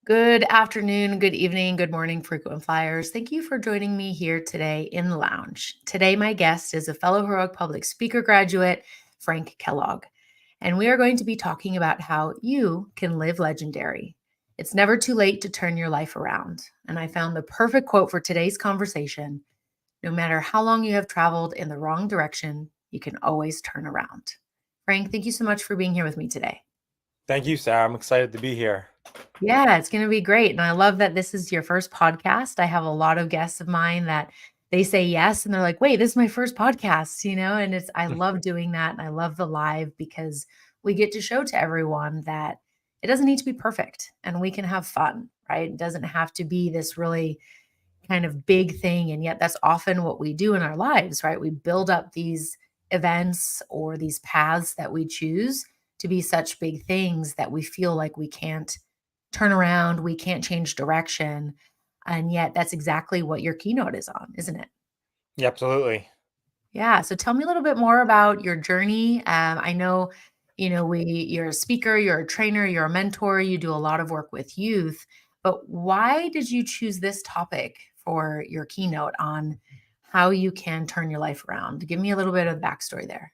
Good afternoon, good evening, good morning, frequent flyers. Thank you for joining me here today in the lounge. Today, my guest is a fellow heroic public speaker graduate, Frank Kellogg, and we are going to be talking about how you can live legendary. It's never too late to turn your life around. And I found the perfect quote for today's conversation. No matter how long you have traveled in the wrong direction, you can always turn around. Frank, thank you so much for being here with me today. Thank you, Sarah. I'm excited to be here. Yeah, it's going to be great. And I love that this is your first podcast. I have a lot of guests of mine that they say yes and they're like, "Wait, this is my first podcast," and I love doing that and I love the live because we get to show to everyone that it doesn't need to be perfect and we can have fun, right? It doesn't have to be this really kind of big thing, and yet that's often what we do in our lives, right? We build up these events or these paths that we choose to be such big things that we feel like we can't turn around, we can't change direction. And yet that's exactly what your keynote is on, isn't it? Yeah, absolutely. Yeah. So tell me a little bit more about your journey. I know, you're a speaker, you're a trainer, you're a mentor, you do a lot of work with youth, but why did you choose this topic for your keynote on how you can turn your life around? Give me a little bit of backstory there.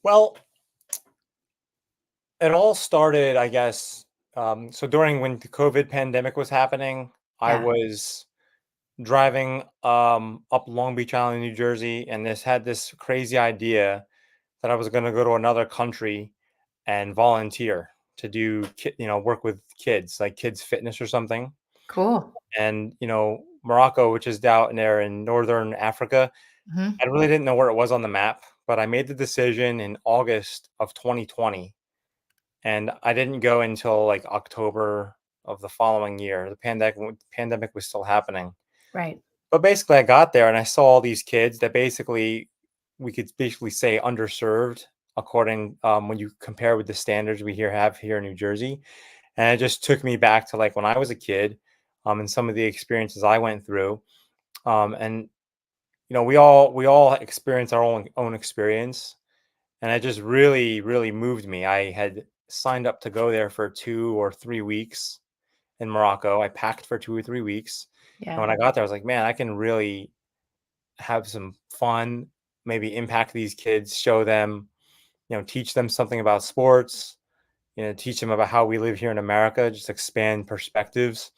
Well, it all started, I guess. So during when the COVID pandemic was happening, I Yeah. was driving up Long Beach Island, New Jersey, and this had this crazy idea that I was going to go to another country and volunteer to do, work with kids, like kids fitness or something. Cool. And Morocco, which is down there in northern Africa, Hmm. I really didn't know where it was on the map, but I made the decision in August of 2020, and I didn't go until like October of the following year. The pandemic was still happening. Right. But basically I got there and I saw all these kids that basically we could basically say underserved according when you compare with the standards we have here in New Jersey. And it just took me back to like when I was a kid, and some of the experiences I went through. And we all experience our own experience, and it just really moved me. I had signed up to go there for 2 or 3 weeks in Morocco. I packed for 2 or 3 weeks, and when Yeah. I got there, I was like, man, I can really have some fun, maybe impact these kids, show them, teach them something about sports, teach them about how we live here in America, just expand perspectives.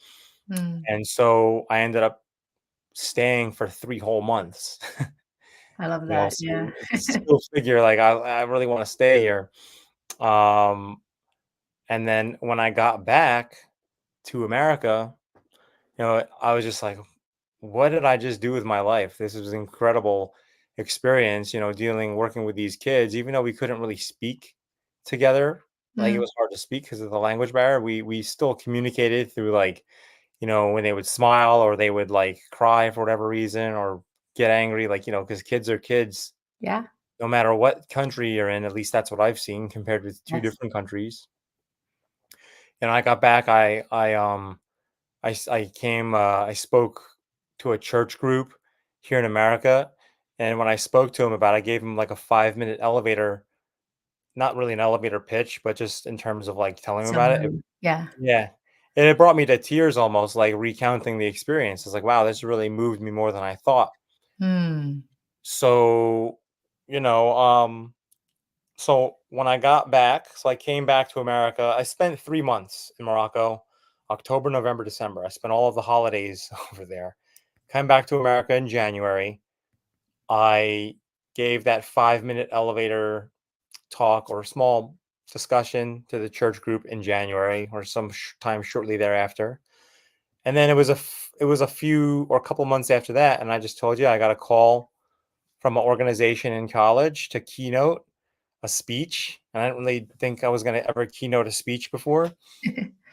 Mm, And so I ended up staying for 3 whole months. I love that. Yeah. So it's still figure like I really want to stay here. Um, and then when I got back to America, I was just like, what did I just do with my life? This was an incredible experience, working with these kids, even though we couldn't really speak together. Like it Mm, was hard to speak because of the language barrier. We still communicated through like, when they would smile or they would like cry for whatever reason or get angry, like, because kids are kids yeah. no matter what country you're in. At least that's what I've seen compared with two Yes. different countries. And I got back, I came, I spoke to a church group here in America. And when I spoke to him about it, I gave him like a 5-minute elevator, not really an elevator pitch, but just in terms of like telling him about it. Summary. Yeah. Yeah. And it brought me to tears almost, like recounting the experience. It's like, wow, this really moved me more than I thought. Mm, So, you know, so when I got back, so I came back to America. I spent 3 months in Morocco, October, November, December. I spent all of the holidays over there. Came back to America in January. I gave that 5-minute elevator talk or small discussion to the church group in January or some time shortly thereafter. And then it was a few or a couple months after that, and I just told you I got a call from an organization in college to keynote a speech, and I didn't really think I was going to ever keynote a speech before,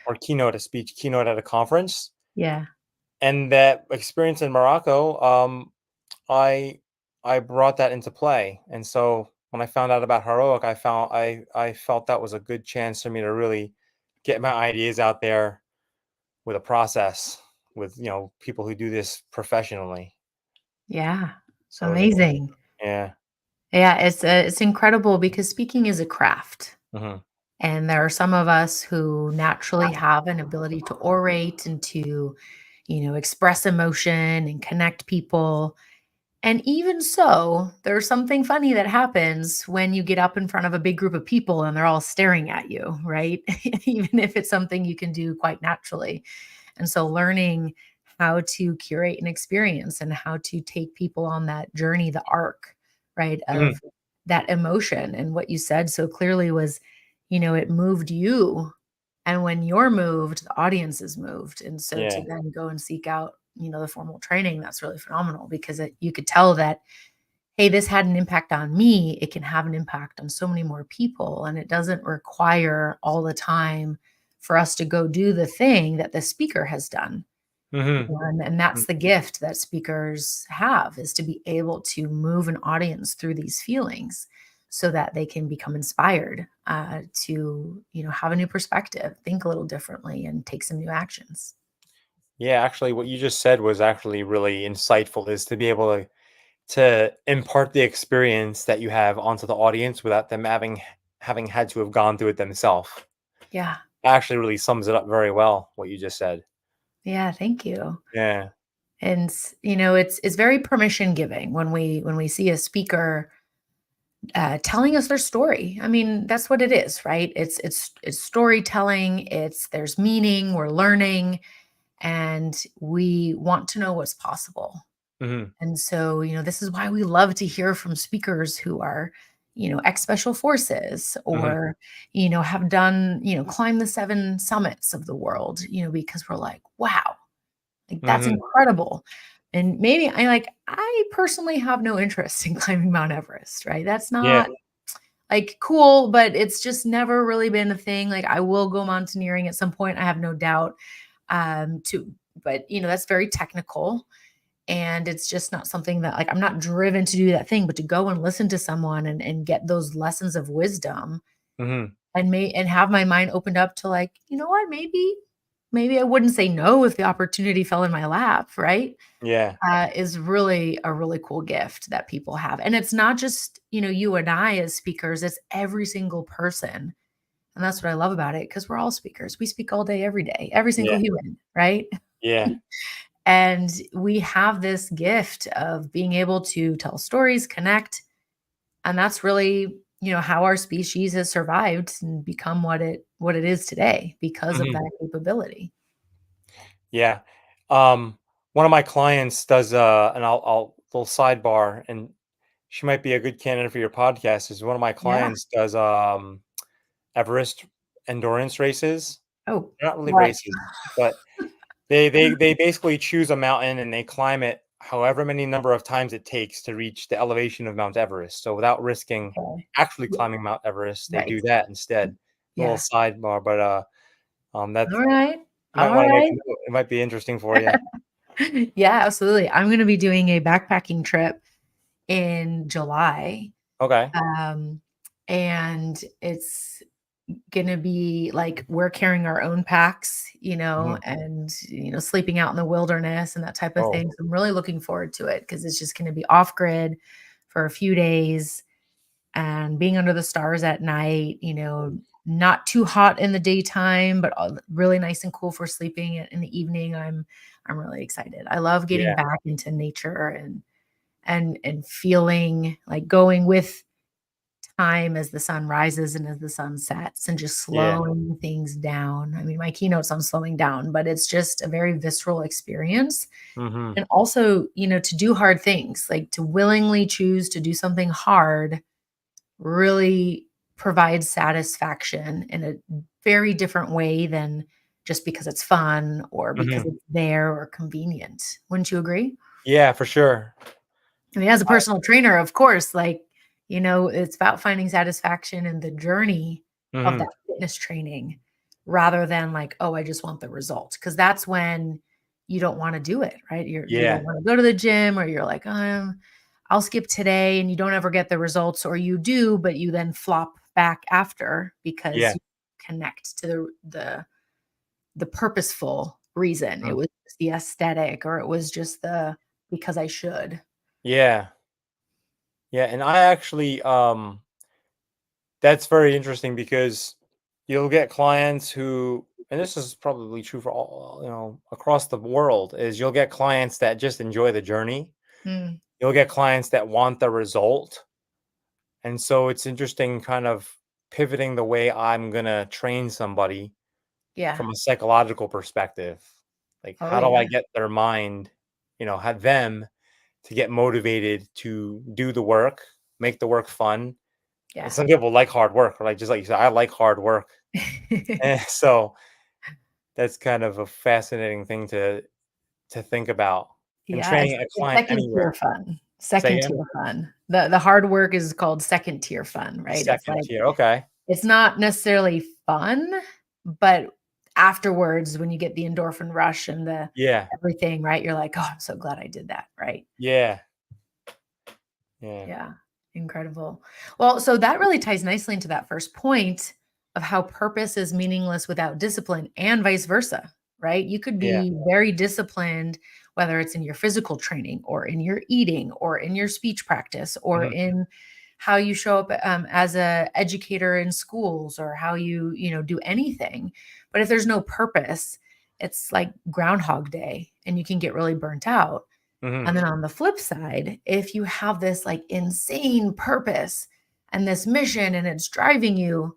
or keynote at a conference. yeah. And that experience in Morocco, I I brought that into play. And so when I found out about heroic, I felt that was a good chance for me to really get my ideas out there with a process with people who do this professionally. Yeah. So it was Amazing. yeah. Yeah, it's incredible because speaking is a craft. Hmm. And there are some of us who naturally have an ability to orate and to, express emotion and connect people. And even so, there's something funny that happens when you get up in front of a big group of people and they're all staring at you, right? Even if it's something you can do quite naturally. And so learning how to curate an experience and how to take people on that journey, the arc, right, Mhm. of that emotion. And what you said so clearly was, it moved you. And when you're moved, the audience is moved. And so to Yeah. then go and seek out, the formal training, that's really phenomenal because you could tell that, hey, this had an impact on me. It can have an impact on so many more people. And it doesn't require all the time for us to go do the thing that the speaker has done. Mhm. And that's the gift that speakers have, is to be able to move an audience through these feelings so that they can become inspired to, have a new perspective, think a little differently, and take some new actions. Yeah, actually, what you just said was actually really insightful, is to be able to impart the experience that you have onto the audience without them having had to have gone through it themselves. Yeah. Actually really sums it up very well, what you just said. Yeah. Thank you. Yeah. And it's very permission giving when we see a speaker telling us their story. I mean, that's what it is, right? It's storytelling. There's meaning. We're learning, and we want to know what's possible. Mhm. And so, this is why we love to hear from speakers who are, ex special forces Mhm. or, have done, climb the seven summits of the world, because we're like, wow, like that's Mhm. incredible. And maybe I personally have no interest in climbing Mount Everest, right? That's Yeah. not like cool, but it's just never really been a thing. Like I will go mountaineering at some point, I have no doubt. To But that's very technical, and it's just not something that, like, I'm not driven to do that thing, but to go and listen to someone and get those lessons of wisdom Mhm. and have my mind opened up to, like, you know what, maybe I wouldn't say no if the opportunity fell in my lap, right? Yeah. Is really a really cool gift that people have. And it's not just, you and I as speakers, it's every single person. And that's what I love about it, because we're all speakers. We speak all day, every day, every single Yeah. human, right? Yeah. And we have this gift of being able to tell stories, connect, and that's really, how our species has survived and become what it is today because of Mhm. that capability. Yeah. One of my clients does, and I'll little sidebar, and she might be a good candidate for your podcast, is one of my Yeah. clients does, Everest endurance races. Oh, They're not really what? races, but they basically choose a mountain and they climb it however many number of times it takes to reach the elevation of Mount Everest. So without risking Okay. actually Yeah, climbing Mount Everest, they right. do that instead. A little Yeah. sidebar, but that All right. you might All want to make right. a note. It might be interesting for you. Yeah, absolutely. I'm gonna be doing a backpacking trip in July. Okay. Um, and it's gonna be like we're carrying our own packs, Mhm. and sleeping out in the wilderness and that type of Oh, thing. So I'm really looking forward to it because it's just gonna be off grid for a few days and being under the stars at night, not too hot in the daytime, but really nice and cool for sleeping in the evening. I'm really excited. I love getting yeah. back into nature and feeling like going with time as the sun rises and as the sun sets and just Yeah. slowing things down. I mean, my keynote's on slowing down, but it's just a very visceral experience. Mhm. And also, to do hard things, like to willingly choose to do something hard really provides satisfaction in a very different way than just because it's fun or because Mhm. it's there or convenient. Wouldn't you agree? Yeah, for sure. I mean, as a I personal trainer, of course, like, it's about finding satisfaction in the journey of that Mhm. fitness training rather than like, oh, I just want the result. Cause that's when you don't want to do it, right? You Yeah. don't want to go to the gym, or you're like, I'll skip today, and you don't ever get the results, or you do, but you then flop back after because Yeah. you connect to the purposeful reason. It Mhm. was just the aesthetic, or it was just the because I should. Yeah. Yeah, and I actually, that's very interesting because you'll get clients who, and this is probably true for all, across the world, is you'll get clients that just enjoy the journey. Mm, You'll get clients that want the result. And so it's interesting kind of pivoting the way I'm going to train somebody yeah. from a psychological perspective. Like, Oh, how do I yeah. get their mind, have them to get motivated to do the work, make the work fun. And Yeah. some people like hard work, right? Just like you said, I like hard work. And so that's kind of a fascinating thing to think about. And Yeah, training a it's client second tier anywhere. fun. Say Second again? tier fun. The hard work is called second tier fun, right? It's Second like tier. Okay. it's not necessarily fun, but afterwards, when you get the endorphin rush and the Yeah. everything, right? You're like, "Oh, I'm so glad I did that," right? Yeah. Yeah. Yeah, incredible. Well, so that really ties nicely into that first point of how purpose is meaningless without discipline and vice versa, right? You could Yeah. be very disciplined, whether it's in your physical training or in your eating or in your speech practice or Mhm. in how you show up as a educator in schools or how you do anything. But if there's no purpose, it's like Groundhog Day and you can get really burnt out. Mhm. And then on the flip side, if you have this like insane purpose and this mission and it's driving you,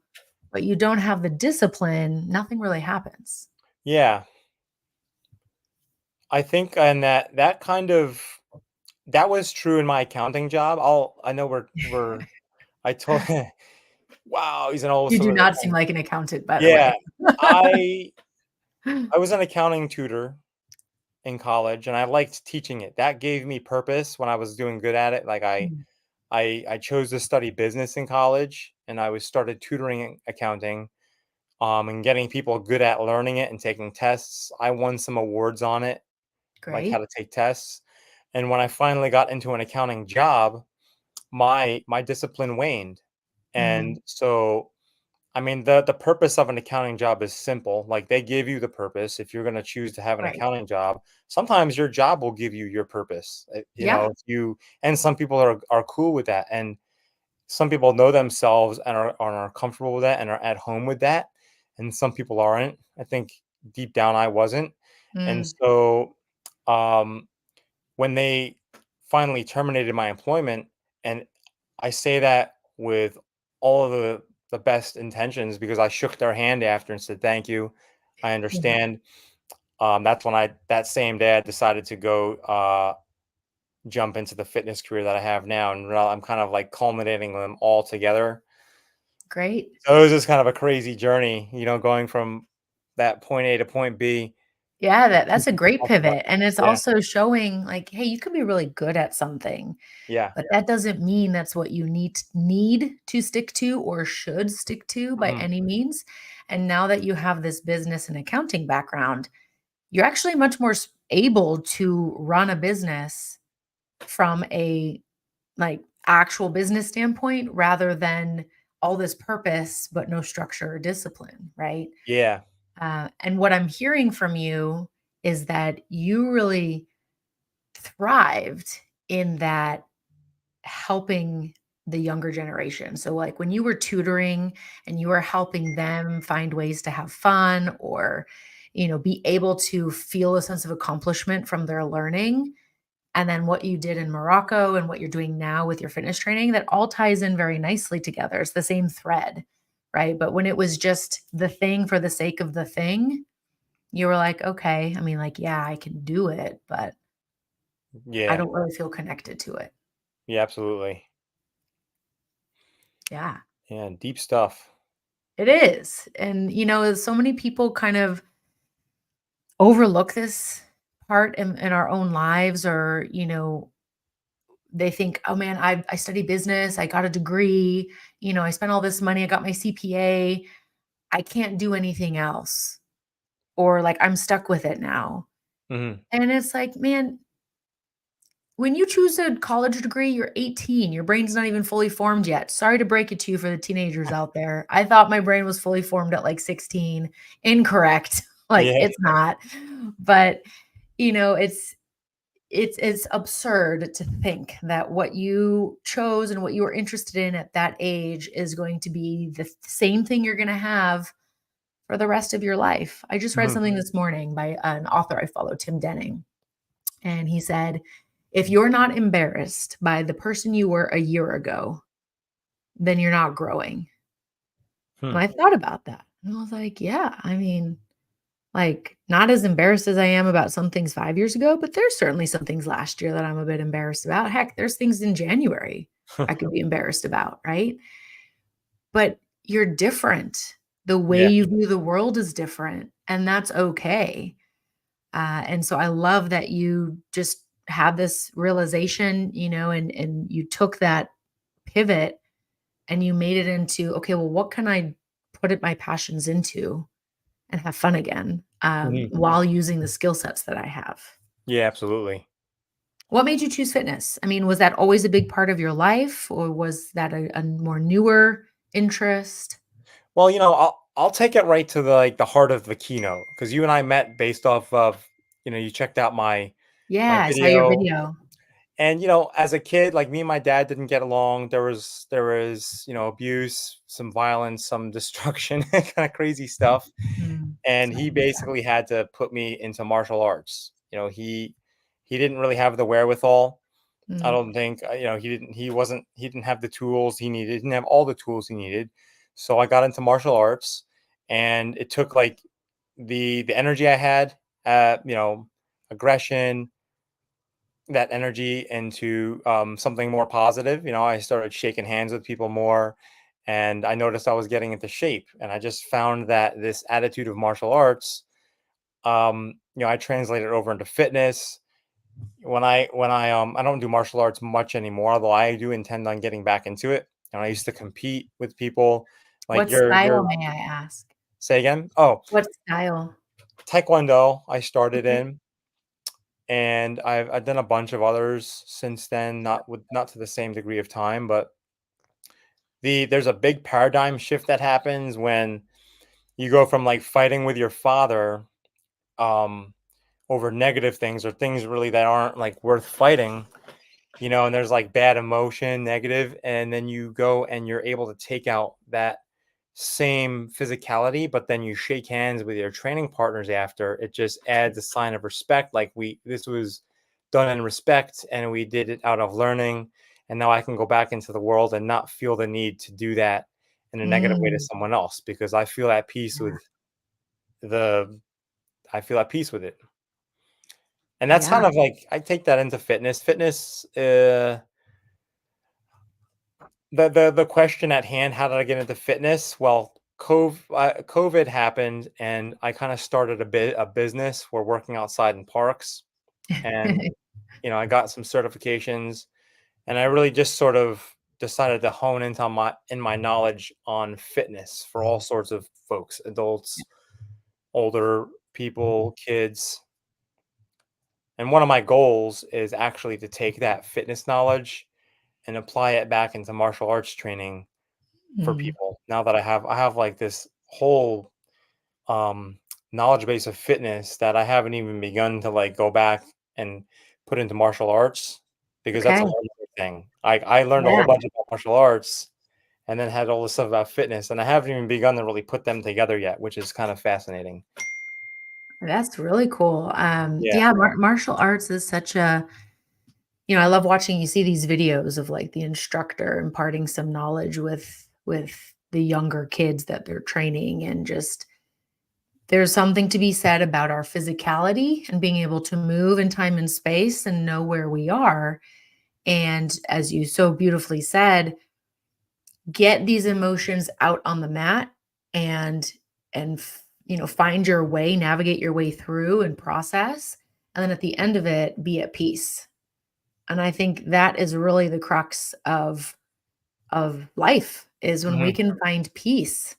but you don't have the discipline, nothing really happens. Yeah. I think and that kind of that was true in my accounting job. I know we're I told wow, he's an old You some do of the not seem like an accountant, by the yeah. way. I I was an accounting tutor in college and I liked teaching it. That gave me purpose when I was doing good at it. Like Mm, I chose to study business in college and I was started tutoring accounting and getting people good at learning it and taking tests. I won some awards on it, like how great. to take tests. And when I finally got into an accounting job, my discipline waned. Mm, And so I mean, the purpose of an accounting job is simple. Like they give you the purpose if you're going to choose to have an right. accounting job. Sometimes your job will give you your purpose. Yeah. If you and some people are cool with that, and some people know themselves and are comfortable with that and are at home with that, and some people aren't. I think deep down I wasn't, and Mm, so um, when they finally terminated my employment, and I say that with all of the best intentions because I shook their hand after and said, "Thank you. I yeah, understand." That's when that same day I decided to go jump into the fitness career that I have now, and I'm kind of like culminating them all together. great. So it was just kind of a crazy journey, going from that point A to point B. Yeah, Like that's a people great talk about, pivot. And it's yeah, also showing like, hey, you could be really good at something. yeah, But that doesn't mean that's what you need to stick to or should stick to by mhm, any means. And now that you have this business and accounting background, you're actually much more able to run a business from a like actual business standpoint rather than all this purpose but no structure or discipline, right? yeah, And what I'm hearing from you is that you really thrived in that helping the younger generation. So, like, when you were tutoring and you were helping them find ways to have fun or, be able to feel a sense of accomplishment from their learning, and then what you did in Morocco and what you're doing now with your fitness training, that all ties in very nicely together. It's the same thread, right? But when it was just the thing for the sake of the thing, you were like, okay, I mean, like, yeah, I can do it, but I yeah, don't really feel connected to it. yeah, absolutely. Yeah. Yeah, deep stuff. It is. And, so many people kind of overlook this part in our own lives or, they think, oh man, I study business, I got a degree, I spent all this money, I got my CPA, I can't do anything else. Or like I'm stuck with it now. Mhm. And it's like, man, when you choose a college degree, you're 18. Your brain's not even fully formed yet. Sorry to break it to you for the teenagers out there. I thought my brain was fully formed at like 16. Incorrect. Like Yeah, it's not. But, it's absurd to think that what you chose and what you were interested in at that age is going to be the same thing you're going to have for the rest of your life. I just read Mhm. something this morning by an author I follow, Tim Denning, and he said, if you're not embarrassed by the person you were a year ago, then you're not growing. And Hmm. I thought about that. And I was like, yeah, I mean, like, not as embarrassed as I am about some things 5 years ago, but there's certainly some things last year that I'm a bit embarrassed about. Heck, there's things in January I could be embarrassed about, right? But you're different. The way Yeah. you view the world is different, and that's okay. And so I love that you just had this realization, and you took that pivot and you made it into, okay, well, what can I put my passions into and have fun again, Mhm. while using the skill sets that I have. Yeah, absolutely. What made you choose fitness? I mean, was that always a big part of your life, or was that a more newer interest? Well, I'll take it right to the heart of the keynote because you and I met based off of, you checked out my Yeah, I saw your video. video. And as a kid, like me and my dad didn't get along. There was abuse, some violence, some destruction, kind of crazy stuff. And Sorry he to hear that. basically had to put me into martial arts. He didn't really have the wherewithal. I Mm, don't think he didn't have the tools he needed. He didn't have all the tools he needed. So I got into martial arts, and it took like the energy I had, aggression, that energy into something more positive. I started shaking hands with people more, and I noticed I was getting into shape. And I just found that this attitude of martial arts, I translated over into fitness. I don't do martial arts much anymore, although I do intend on getting back into it. And I used to compete with people like what you're style, may I ask? say again. Oh, What style? Taekwondo I started Okay. in, and I've done a bunch of others since then, not to the same degree of time, but there's a big paradigm shift that happens when you go from like fighting with your father um over negative things or things really that aren't like worth fighting, and there's like bad emotion, negative, and then you go and you're able to take out that same physicality, but then you shake hands with your training partners after. It just adds a sign of respect. Like this was done in respect, and we did it out of learning. And now I can go back into the world and not feel the need to do that in a negative way to Mm, someone else because I feel at peace with the. I feel at peace with it. And that's yeah. kind of like I take that into fitness. Fitness, the question at hand, how did I get into fitness? Well, COVID happened, and I kind of started a business. We're working outside in parks, and I got some certifications, and I really just sort of decided to hone into my knowledge on fitness for all sorts of folks, adults, older people, kids. And one of my goals is actually to take that fitness knowledge and apply it back into martial arts training for Mm, people. Now that I have like this whole um knowledge base of fitness that I haven't even begun to like go back and put into martial arts because that's okay. a whole other thing. I learned a whole Yeah, bunch about martial arts and then had all this stuff about fitness, and I haven't even begun to really put them together yet, which is kind of fascinating. that's really cool. Yeah. Yeah, martial arts is such a, I love watching, you see these videos of like the instructor imparting some knowledge with the younger kids that they're training, and just there's something to be said about our physicality and being able to move in time and space and know where we are. And as you so beautifully said, get these emotions out on the mat, and find your way, navigate your way through and process. And then at the end of it, be at peace. And I think that is really the crux of life, is when we Mhm. can find peace,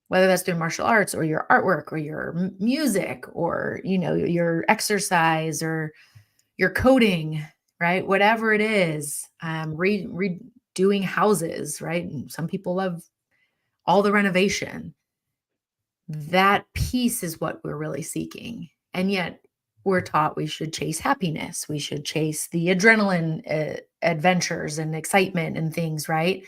whether that's through martial arts or your artwork or your music or your exercise or your coding, right? Whatever it is, redoing houses, right? And some people love all the renovation. That peace is what we're really seeking. And yet we're taught we should chase happiness. We should chase the adrenaline, adventures and excitement and things, right?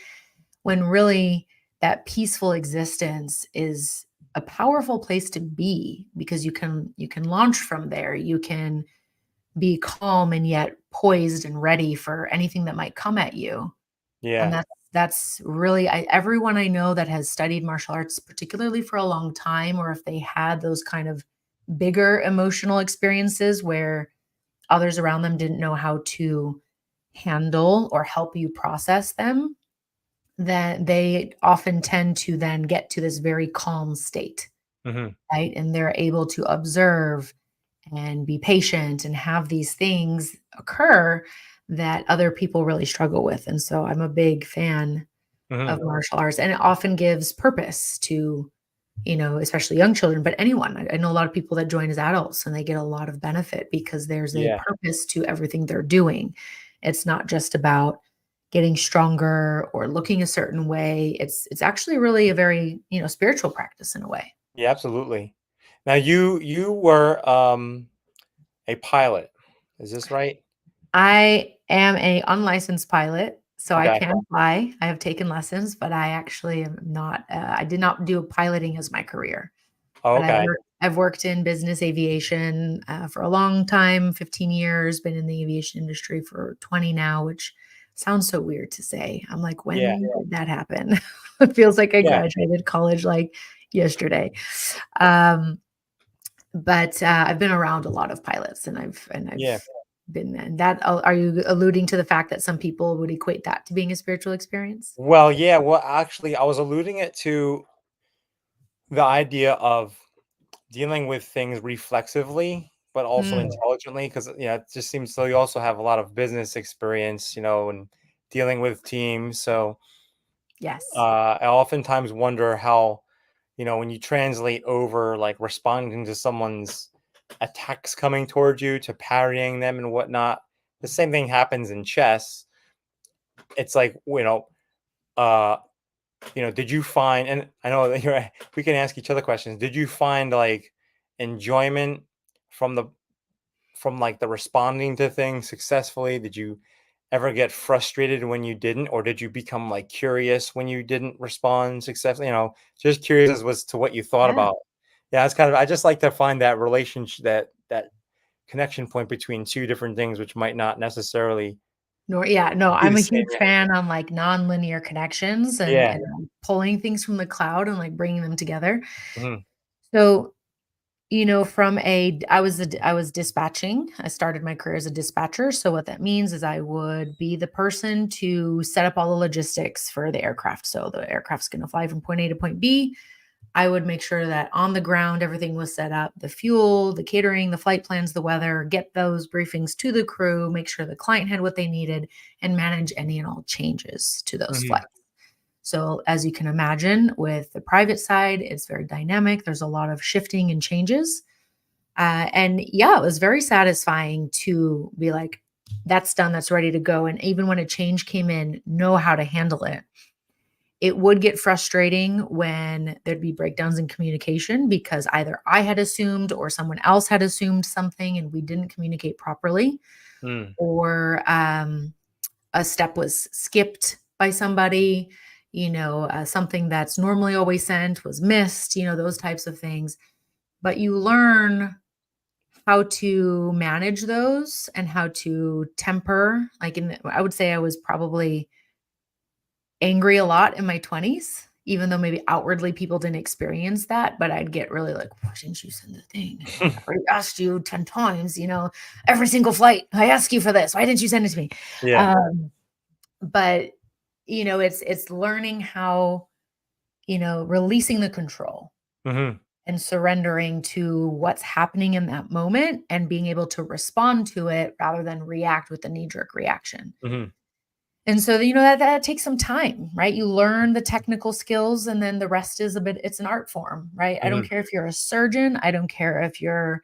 When really that peaceful existence is a powerful place to be because you can launch from there. You can be calm and yet poised and ready for anything that might come at you. And Yeah. that's really everyone I know that has studied martial arts, particularly for a long time, or if they had those kind of bigger emotional experiences where others around them didn't know how to handle or help you process them, then they often tend to then get to this very calm state, Hmm. right? And they're able to observe and be patient and have these things occur that other people really struggle with. And so I'm a big fan of Hmm. martial arts, and it often gives purpose to, especially young children, but anyone. I know a lot of people that join as adults and they get a lot of benefit because there's a Yeah. purpose to everything they're doing. It's not just about getting stronger or looking a certain way. It's actually really a very, spiritual practice in a way. Yeah, absolutely. Now you were a pilot. Is this right? I am a unlicensed pilot, so I Okay. can fly. I have taken lessons, but I actually am not, I did not do piloting as my career. Oh, But okay. I've worked in business aviation, for a long time, 15 years, been in the aviation industry for 20 now, which sounds so weird to say. I'm like, Yeah. "When did that happen?" It feels like I Yeah. graduated college, like, yesterday. Um, but, I've been around a lot of pilots, and I've Yeah. been and that are you alluding to the fact that some people would equate that to being a spiritual experience? Well, yeah. Well, actually, I was alluding it to the idea of dealing with things reflexively, but also Mm, intelligently, because it just seems so. You also have a lot of business experience, and dealing with teams. So yes. I oftentimes wonder how, when you translate over like responding to someone's attacks coming towards you to parrying them and whatnot. The same thing happens in chess. It's like, uh, did you find, and I know that we can ask each other questions. Did you find like enjoyment from like the responding to things successfully? Did you ever get frustrated when you didn't, or did you become like curious when you didn't respond successfully? Just curious as to what you thought Yeah. about. Yeah, it's kind of. I just like to find that relationship, that connection point between two different things, which might not necessarily Nor yeah, no, be the I'm a same. huge fan on, like, nonlinear connections and Yeah. and pulling things from the cloud and, like, bringing them together. Mhm. So, from a I was dispatching. I started my career as a dispatcher, so what that means is I would be the person to set up all the logistics for the aircraft. So the aircraft's gonna fly from point A to point B. I would make sure that on the ground everything was set up, the fuel, the catering, the flight plans, the weather, get those briefings to the crew, make sure the client had what they needed, and manage any and all changes to those Mhm. flights. So, as you can imagine, with the private side, it's very dynamic. There's a lot of shifting and changes. And yeah, it was very satisfying to be like, that's done, that's ready to go. And even when a change came in, know how to handle it. It would get frustrating when there'd be breakdowns in communication because either I had assumed or someone else had assumed something and we didn't communicate properly, Mm. or a step was skipped by somebody, something that's normally always sent was missed, those types of things. But you learn how to manage those and how to temper. Like I would say I was probably angry a lot in my 20s, even though maybe outwardly people didn't experience that, but I'd get really like, "Why didn't you send the thing? I already asked you 10 times, every single flight. I ask you for this. Why didn't you send it to me?" Yeah. Um, but it's learning how, releasing the control Mhm. and surrendering to what's happening in that moment and being able to respond to it rather than react with a knee-jerk reaction. Mhm. And so, that takes some time, right? You learn the technical skills and then the rest is it's an art form, right? I don't Mhm. care if you're a surgeon. I don't care if you're,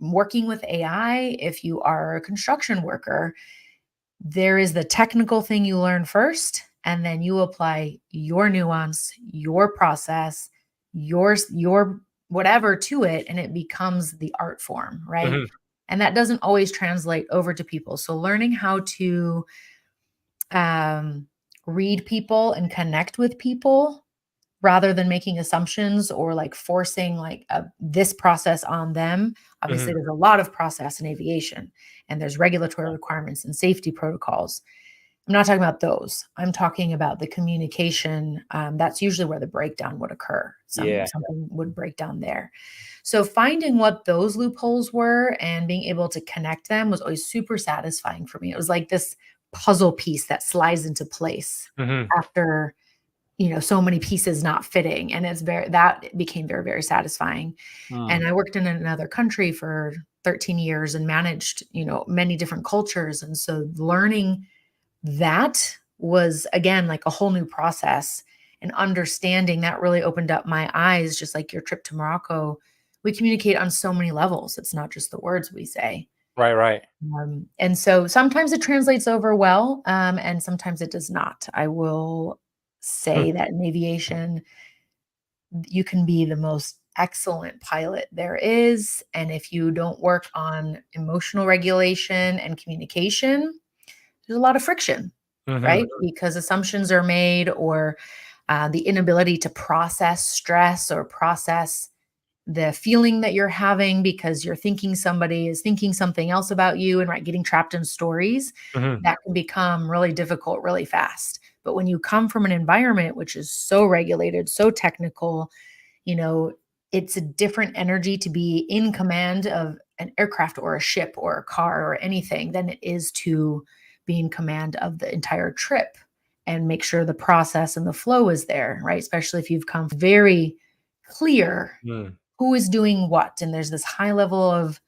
working with AI, if you are a construction worker, there is the technical thing you learn first, and then you apply your nuance, your process, your whatever to it, and it becomes the art form, right? Mhm. And that doesn't always translate over to people. So learning how to um, read people and connect with people rather than making assumptions or like forcing like this process on them. Obviously, Mhm. there's a lot of process in aviation, and there's regulatory requirements and safety protocols. I'm not talking about those. I'm talking about the communication. That's usually where the breakdown would occur. Yeah. Something would break down there. So finding what those loopholes were and being able to connect them was always super satisfying for me. It was like this puzzle piece that slides into place Mhm. after so many pieces not fitting, and that became very, very satisfying. Mm. And I worked in another country for 13 years and managed many different cultures, and so learning that was, again, like a whole new process, and understanding that really opened up my eyes, just like your trip to Morocco. We communicate on so many levels. It's not just the words we say. Right, right. And so sometimes it translates over well, and sometimes it does not. I will Hmm. say that in aviation, you can be the most excellent pilot there is. And if you don't work on emotional regulation and communication, there's a lot of friction, Mhm. right? Because assumptions are made, or the inability to process stress or process the feeling that you're having because you're thinking somebody is thinking something else about you, and right, getting trapped in stories Mhm. that can become really difficult really fast. But when you come from an environment which is so regulated, so technical, you know, it's a different energy to be in command of an aircraft or a ship or a car or anything than it is to be in command of the entire trip and make sure the process and the flow is there, right? Especially if you've come very clear Mm. who is doing what, and there's this high level of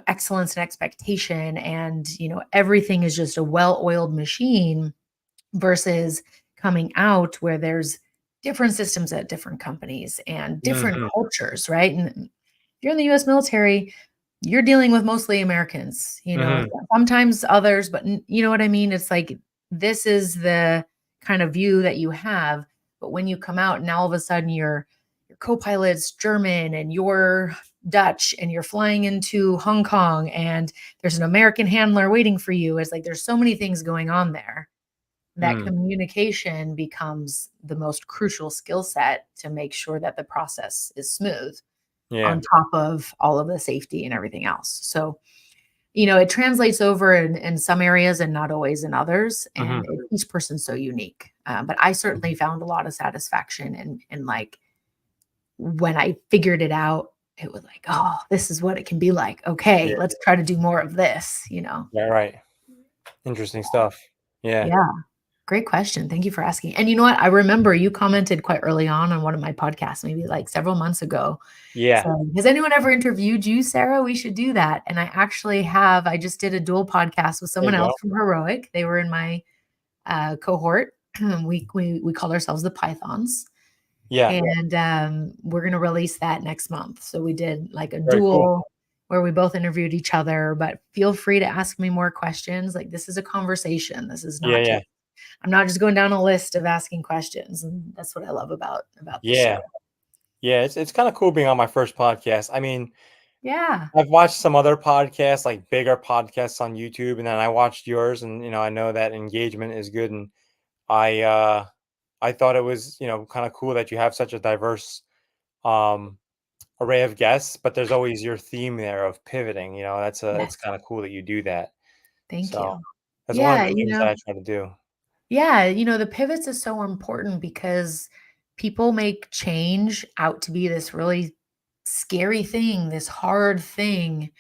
excellence and expectation, and everything is just a well-oiled machine, versus coming out where there's different systems at different companies and different Mhm. cultures, right? And if you're in the US military, you're dealing with mostly Americans, Mhm. sometimes others, but you know what I mean? It's like this is the kind of view that you have. But when you come out and all of a sudden your co-pilot's German and you're Dutch and you're flying into Hong Kong and there's an American handler waiting for you, it's like there's so many things going on there that Mm. communication becomes the most crucial skill set to make sure that the process is smooth Yeah. on top of all of the safety and everything else. So, it translates over in some areas and not always in others. And Mhm. each person's so unique. But I certainly found a lot of satisfaction in like when I figured it out, it was like, oh, this is what it can be like. Okay, Yeah. let's try to do more of this. Right, right. Interesting stuff. Yeah. Yeah. Great question. Thank you for asking. And you know what? I remember you commented quite early on one of my podcasts, maybe like several months ago. Yeah. So, has anyone ever interviewed you, Sarah? We should do that. And I actually have. I just did a dual podcast with There someone you else go. from Heroic. They were in my cohort. We call ourselves the Pythons, Yeah. and we're going to release that next month. So we did like a Very cool. dual where we both interviewed each other. But feel free to ask me more questions. Like this is a conversation. This is Yeah, not just. yeah. I'm not just going down a list of asking questions, and that's what I love about this show. Yeah. Yeah, it's kinda cool being on my first podcast. I mean, Yeah, I've watched some other podcasts, like bigger podcasts on YouTube, and then I watched yours and, I know that engagement is good, and I, uh, I thought it was, kinda cool that you have such a diverse, um, array of guests, but there's always your theme there of pivoting, that's yes. kinda cool that you do that. Thank So, you. that's one of Yeah, the things that I try to do. the pivots is so important because people make change out to be this really scary thing, this hard thing,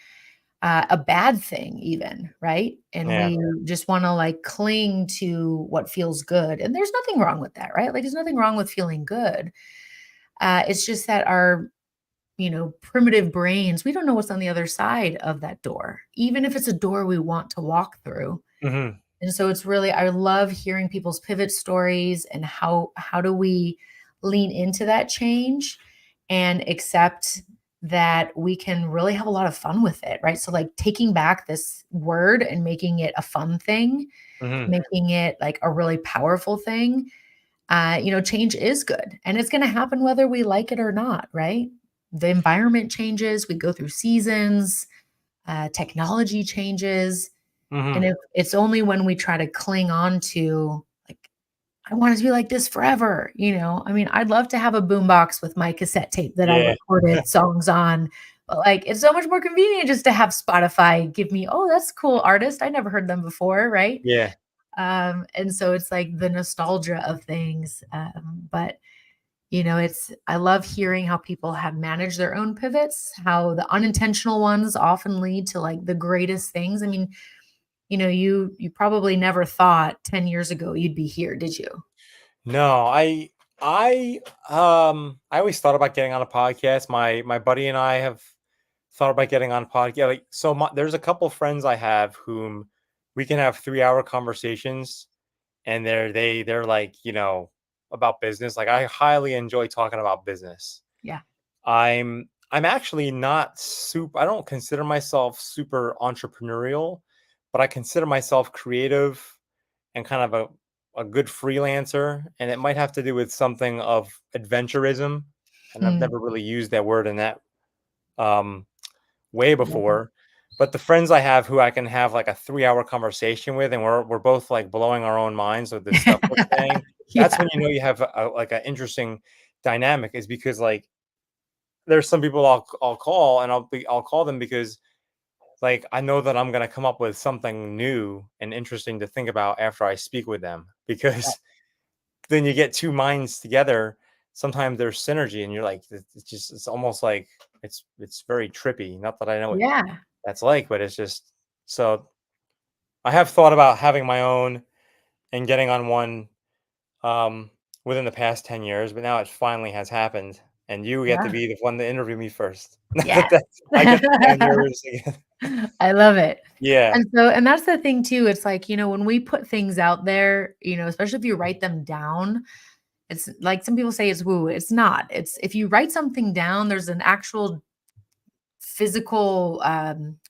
a bad thing even, right? And Yeah. we just wanna, like, cling to what feels good, and there's nothing wrong with that, right? Like, there's nothing wrong with feeling good. It's just that our primitive brains, we don't know what's on the other side of that door, even if it's a door we want to walk through. Mhm. And so it's really, I love hearing people's pivot stories and how do we lean into that change and accept that we can really have a lot of fun with it, right? So like taking back this word and making it a fun thing, Mhm. making it like a really powerful thing. Change is good and it's going to happen whether we like it or not, right? The environment changes, we go through seasons, technology changes. And Mhm. it's only when we try to cling on to like, I want it to be like this forever, you know? I mean, I'd love to have a boombox with my cassette tape that I Yeah, recorded songs on, but, like, it's so much more convenient just to have Spotify give me, "Oh, that's a cool artist. I never heard them before," right? yeah. And so it's like the nostalgia of things, but, you know, it's I love hearing how people have managed their own pivots, how the unintentional ones often lead to, like, the greatest things. I mean, you know, you probably never thought 10 years ago you'd be here, did you? No, I I always thought about getting on a podcast. My buddy and I have thought about getting on a podcast. Like, so there's a couple friends I have whom we can have 3-hour conversations, and they're like, about business. Like, I highly enjoy talking about business. Yeah. I'm actually not super. I don't consider myself super entrepreneurial, but I consider myself creative and kind of a good freelancer. And it might have to do with something of adventurism. And I've Hmm. never really used that word in that um, way Yeah. before. But the friends I have who I can have like a 3-hour conversation with, and we're both like blowing our own minds with this stuff we're saying. That's Yeah. when you know you have like an interesting dynamic, is because like there's some people I'll call, and I'll call them because like I know that I'm gonna come up with something new and interesting to think about after I speak with them, because then you get two minds together. Sometimes there's synergy, and you're like, it's almost like it's very trippy. Not that I know what Yeah. that's like, but it's just so I have thought about having my own and getting on one um, within the past 10 years, but now it finally has happened. And you get to Yeah. be the one to interview me first. Not that Yes. I get kind of nervous again. I love it. Yeah. And that's the thing too, it's like, you know, when we put things out there, you know, especially if you write them down, it's like some people say it's woo, it's not. It's if you write something down, there's an actual physical,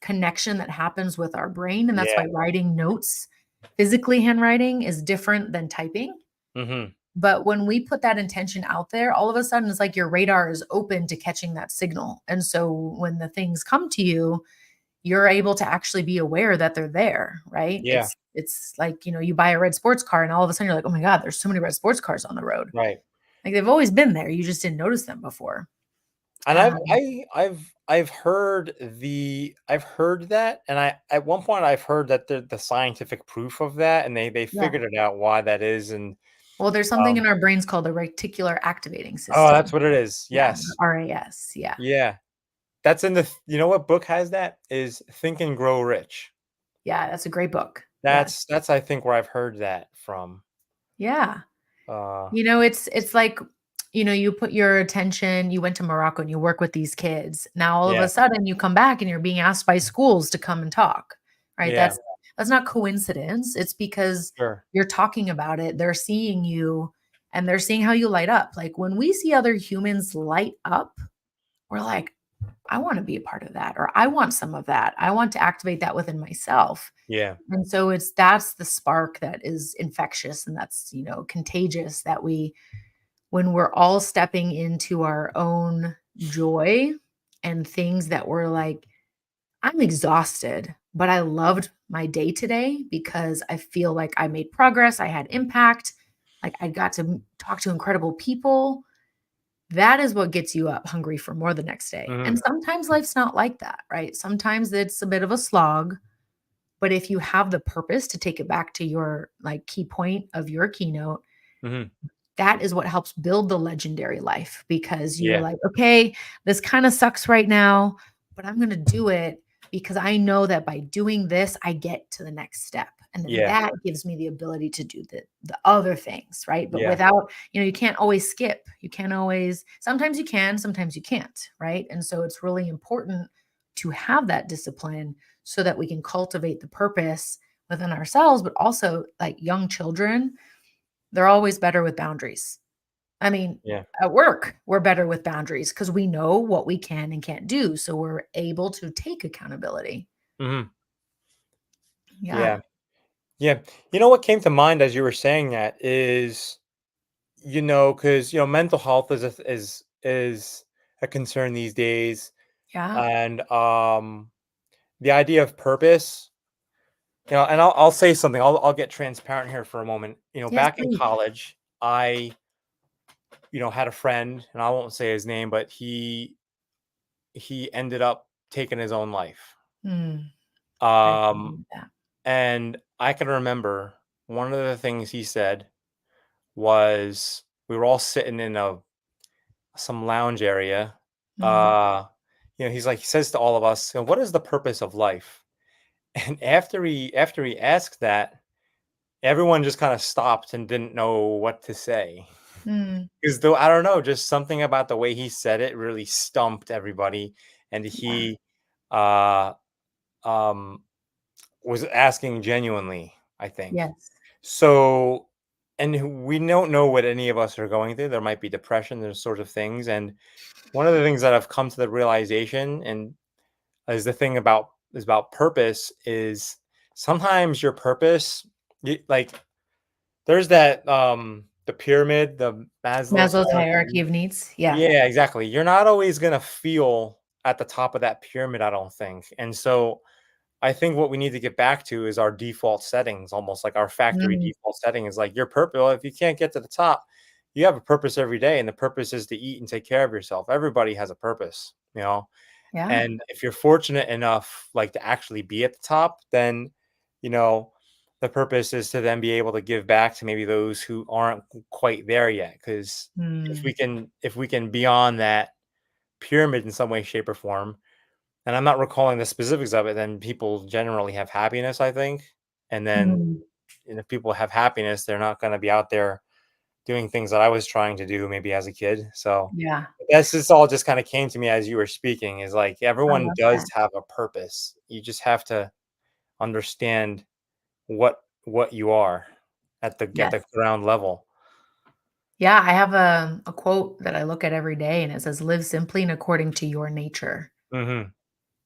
connection that happens with our brain, and that's Yeah. why writing notes, physically handwriting is different than typing. Mhm. But when we put that intention out there, all of a sudden it's like your radar is open to catching that signal. And so when the things come to you, you're able to actually be aware that they're there, right? Yeah. It's like, you know, you buy a red sports car and all of a sudden you're like, "Oh my god, there's so many red sports cars on the road." Right. Like they've always been there. You just didn't notice them before. And Um, I've heard that, and I at one point I've heard that the scientific proof of that, and they yeah. figured it out why that is, and Well, there's something um in our brains called the reticular activating oh, system. that's what it is. Yeah, the Yes. RAS. Yeah. Yeah. That's in the you know what book has that? Is Think and Grow Rich. Yeah, that's a great book. Yes. That's I think where I've heard that from. Yeah. Uh You know, it's like, you know, you put your attention, you went to Morocco and you work with these kids. Now all of yeah. a sudden you come back and you're being asked by schools to come and talk, right? Yeah. That's not coincidence. It's because Sure. you're talking about it. They're seeing you and they're seeing how you light up. Like when we see other humans light up, we're like, I want to be a part of that, or I want some of that. I want to activate that within myself. Yeah. And so that's the spark that is infectious and that's, you know, contagious that we when we're all stepping into our own joy and things that we're like, I'm exhausted, but I loved my day today because I feel like I made progress, I had impact, like I got to talk to incredible people. That is what gets you up hungry for more the next day. And Mhm. sometimes life's not like that, right? Sometimes it's a bit of a slog, but if you have the purpose to take it back to your like key point of your keynote, Mhm. that is what helps build the legendary life because you're Yeah. like, okay, this kind of sucks right now, but I'm going to do it because I know that by doing this, I get to the next step. And then Yeah. that gives me the ability to do the other things, right? But Yeah. without, you know, you can't always skip. You can't always, sometimes you can, sometimes you can't, right? And so it's really important to have that discipline so that we can cultivate the purpose within ourselves, but also like young children, they're always better with boundaries. I mean, Yeah. at work, we're better with boundaries because we know what we can and can't do. So we're able to take accountability. Mhm. Yeah. Yeah. Yeah. You know what came to mind as you were saying that is, because mental health is a concern these days, Yeah. and the idea of purpose. And I'll say something. I'll get transparent here for a moment. Yes, Back in please. college, I had a friend, and I won't say his name, but he ended up taking his own life. Mm, I agree Um, with that. and I can remember one of the things he said was we were all sitting in some lounge area. Mhm, Uh, he says to all of us, "What is the purpose of life?" And after he asked that, everyone just kind of stopped and didn't know what to say. mm, Because though I don't know, just something about the way he said it really stumped everybody, and yeah, he uh um was asking genuinely, I think. yes, So, and we don't know what any of us are going through. There might be depression, there's sort of things. And one of the things that I've come to the realization, and is the thing about purpose, is sometimes your purpose, like there's that the pyramid, the Maslow's Maslow's hierarchy hierarchy. of needs, yeah, Yeah, exactly. You're not always gonna feel at the top of that pyramid, I don't think. And so I think what we need to get back to is our default settings, almost like our factory mm, default setting is like your purpose. Well, if you can't get to the top, you have a purpose every day, and the purpose is to eat and take care of yourself. Everybody has a purpose. yeah, And if you're fortunate enough, like, to actually be at the top, then, you know, the purpose is to then be able to give back to maybe those who aren't quite there yet. Because mm, if we can be on that pyramid in some way, shape, or form, and I'm not recalling the specifics of it, then people generally have happiness, I think. And then, mhm, if people have happiness, they're not going to be out there doing things that I was trying to do maybe as a kid. So yeah, that's just all just kind of came to me as you were speaking, is like I everyone love does that, have a purpose. You just have to understand what you are at yes. the ground level. Yeah, I have a quote that I look at every day, and it says, "Live simply and according to your nature." Mhm.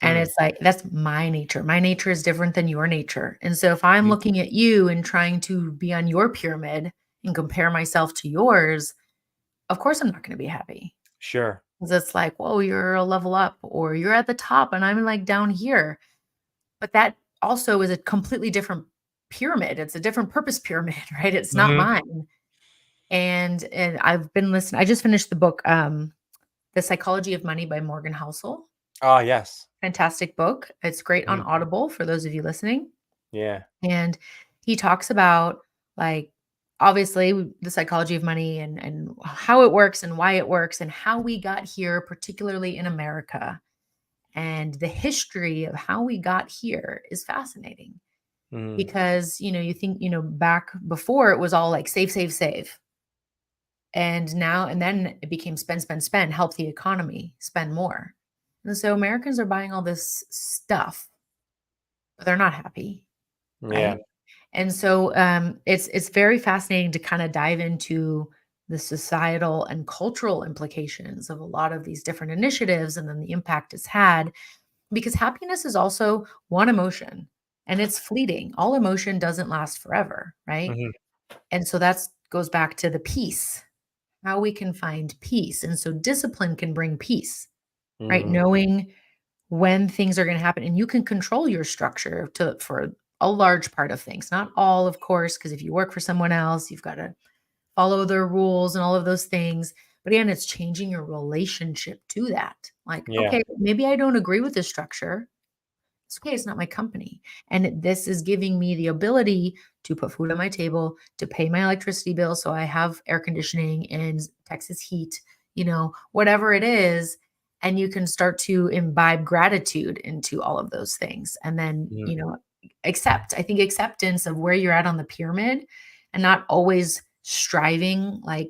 And Mm. it's like, that's my nature. My nature is different than your nature. And so if I'm Mhm. looking at you and trying to be on your pyramid and compare myself to yours, of course I'm not gonna be happy. Sure. 'Cause it's like, "Whoa, you're a level up," or "You're at the top and I'm, like, down here." But that also is a completely different pyramid. It's a different purpose pyramid, right? It's not Mhm. mine. And I've been listening I just finished the book, The Psychology of Money by Morgan Housel. Ah, yes. Fantastic book. It's great on Mhm. Audible for those of you listening. Yeah. And he talks about, like, obviously the psychology of money and how it works and why it works and how we got here, particularly in America. And the history of how we got here is fascinating Mhm. because, you think, back before it was all like save, save, save. And now, and then it became spend, spend, spend, help the economy, spend more. And so Americans are buying all this stuff, but they're not happy, Yeah. right? And so it's very fascinating to kind of dive into the societal and cultural implications of a lot of these different initiatives and then the impact it's had, because happiness is also one emotion and it's fleeting. All emotion doesn't last forever, right? Mhm. And so that's goes back to the peace, how we can find peace. And so discipline can bring peace, right? Mhm. Knowing when things are going to happen, and you can control your structure to for a large part of things, not all, of course, because if you work for someone else, you've got to follow their rules and all of those things. But again, it's changing your relationship to that. Like, Yeah. okay, maybe I don't agree with this structure. It's okay, it's not my company. And this is giving me the ability to put food on my table, to pay my electricity bill so I have air conditioning and Texas heat, whatever it is. And you can start to imbibe gratitude into all of those things. And then, Mhm. accept. I think acceptance of where you're at on the pyramid and not always striving like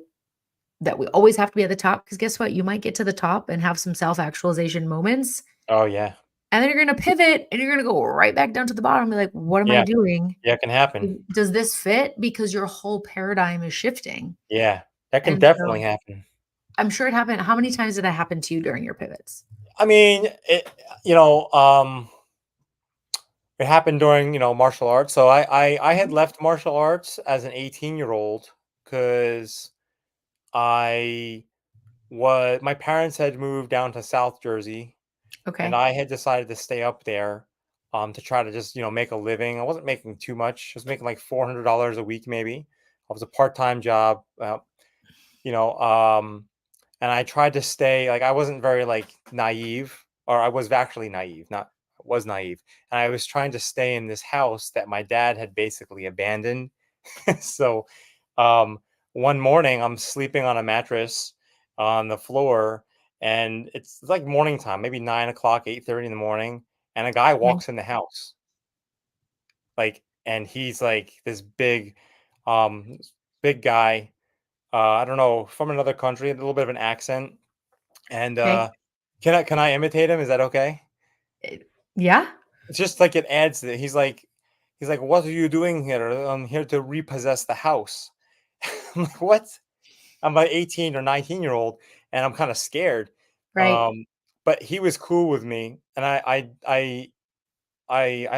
that we always have to be at the top. Because guess what? You might get to the top and have some self actualization moments, Oh, yeah. and then you're gonna pivot and you're gonna go right back down to the bottom and be like, "What am I Yeah. doing? Yeah, it can happen. Does this fit?" Because your whole paradigm is shifting. Yeah. That can And definitely so happen. I'm sure it happened. How many times did that happen to you during your pivots? I mean, you know, um, it happened during, martial arts. So I had Mhm. left martial arts as an 18-year-old because I my parents had moved down to South Jersey, and Okay. I had decided to stay up there. to try to just, make a living. I wasn't making too much. I was making like $400 a week, maybe. I was a part-time job, you know, um, and I tried to stay like I wasn't very like naive, or I was actually naive, not was naive, and I was trying to stay in this house that my dad had basically abandoned. So, um, one morning I'm sleeping on a mattress on the floor, and it's like morning time, maybe 9 o'clock, 8:30 in the morning, and a guy Okay. walks in the house, like, and he's like this um, big guy. I don't know, from another country, a little bit of an accent, and Okay. can I imitate him? Is that okay? Eh, yeah. It's just like it adds that he's like, "What are you doing here? I'm here to repossess the house." I'm like, "What?" I'm an 18 or 19-year-old, and I'm kinda scared. Right. Um, but he was cool with me, and I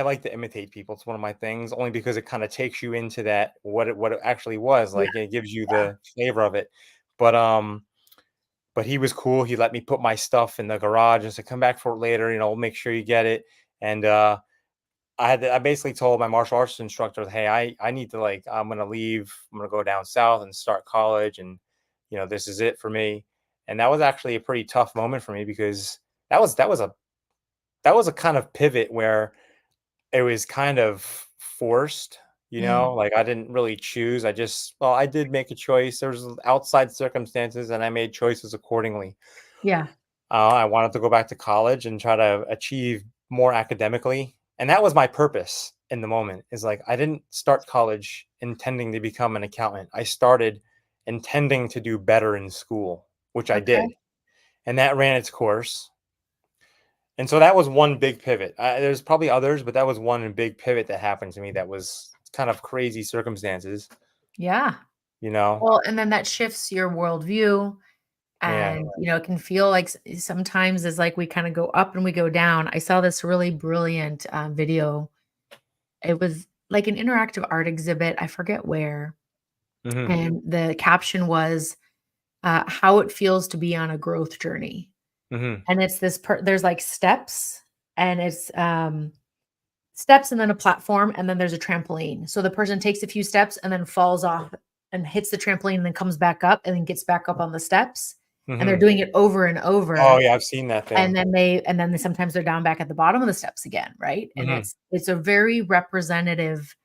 like to imitate people. It's one of my things, only because it kinda takes you into that what it actually was, Yeah. like, it gives you Yeah. the flavor of it. But, he was cool. He let me put my stuff in the garage and said, "Come back for it later, we'll make sure you get it." And, I basically told my martial arts instructor, "Hey, I need to, like, I'm gonna leave. I'm gonna go down south and start college, and this is it for me." And that was actually a pretty tough moment for me, because that was a kind of pivot where it was kind of forced. Mm. Like, I didn't really choose. I did make a choice. There was outside circumstances, and I made choices accordingly. Yeah. I wanted to go back to college and try to achieve more academically, and that was my purpose in the moment. Is like I didn't start college intending to become an accountant. I started intending to do better in school, which I Okay. did, and that ran its course. And so that was one big pivot. There's probably others, but that was one big pivot that happened to me. That was kind of crazy circumstances, Yeah. you know. Well, and then that shifts your worldview, Yeah. and, it can feel like sometimes it's like we kind of go up and we go down. I saw this really brilliant video. It was like an interactive art exhibit. I forget where. Hmm. And the caption was how it feels to be on a growth journey. Hmm. And it's there's like steps, and it's steps and then a platform, and then there's a trampoline. So the person takes a few steps and then falls off and hits the trampoline and then comes back up and then gets back up on the steps. And they're Hmm. doing it over and Oh over. yeah, I've seen that And thing. then sometimes they're down back at the bottom of the steps again, right? And Hmm. it's a very representative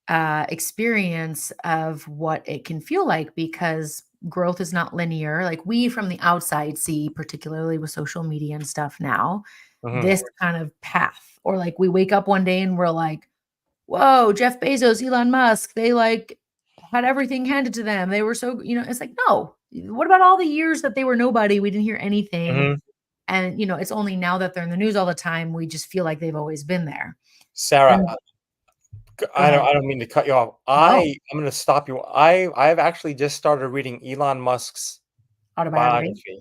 experience of what it can feel like, because growth is not linear. Like we from the outside see, particularly with social media and stuff now, Hmm. this kind of path. Or like we wake up one day and we're like, whoa, Jeff Bezos, Elon Musk, they like had everything handed to them. They were so, it's like, no. What about all the years that they were nobody? We didn't hear anything. Hmm. And, it's only now that they're in the news all the time, we just feel like they've always been there. Sarah, And go I don't ahead. I don't mean to cut you off. No, I'm gonna stop you. I've actually just started reading Elon Musk's autobiography. biography,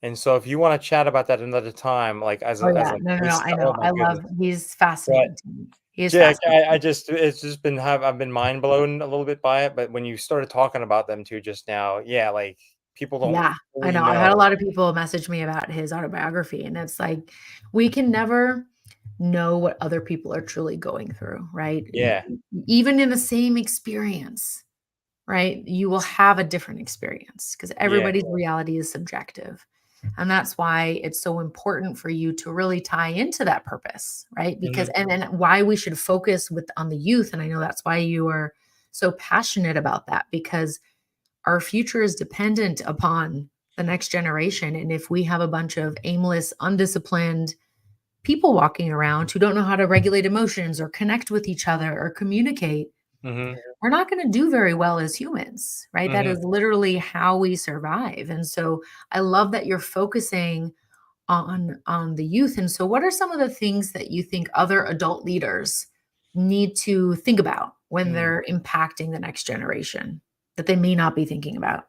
and so if you wanna chat about that another time, like, as Oh, a as yeah. a No, no, no, case I oh know. my I goodness. love he's But, fascinating to me. He is Jack, I fascinating. just it's just been I've been mind blown a little bit by it, but when you started talking about them too just now, yeah, like, people don't Yeah, I fully know. I've had a know. lot of people message me about his autobiography, and it's like, we can never know what other people are truly going through, right? Yeah, Even in the same experience, right? You will have a different experience because yeah. everybody's reality is subjective. And that's why it's so important for you to really tie into that purpose, right? Because Mhm, and why we should focus on the youth. And I know that's why you are so passionate about that, because our future is dependent upon the next generation. And if we have a bunch of aimless, undisciplined people walking around who don't know how to regulate emotions or connect with each other or communicate, mhm, we're not going to do very well as humans, right? That mhm, is literally how we survive. And so I love that you're focusing on the youth. And so what are some of the things that you think other adult leaders need to think about when mm. they're impacting the next generation that they may not be thinking about?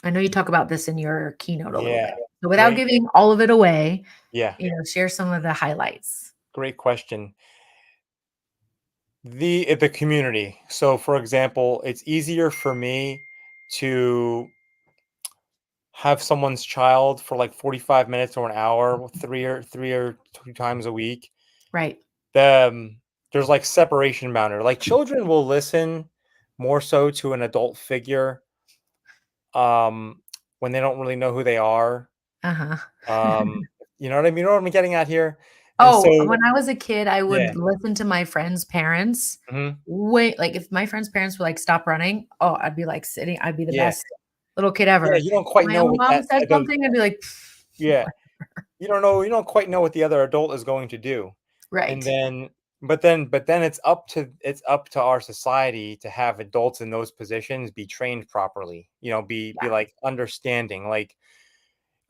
I know you talk about this in your keynote a little Yeah, bit. So without great. giving all of it away, Yeah, share some of the highlights. great question. The community. So, for example, it's easier for me to have someone's child for, like, 45 minutes or an hour, 3 or 2 times a week, Right. The there's like separation boundary. Like children will listen more so to an adult figure um when they don't really know who they are. Uh-huh. Um, you know what I mean? You know what I'm getting at here? And so Oh, when I was a kid, I yeah. would listen to my friends' parents. Mhm. Wait, like, if my friends' parents were like, "Stop running," oh, I'd be, like, sitting I'd be the Yeah. best little kid Yeah, ever. you don't If quite my know own what mom that said adult something, I'd be like, yeah. "What?" You don't quite know what the other adult is going to do. And Right. then but then it's up to our society to have adults in those positions be trained properly. Be Yeah. like understanding. Like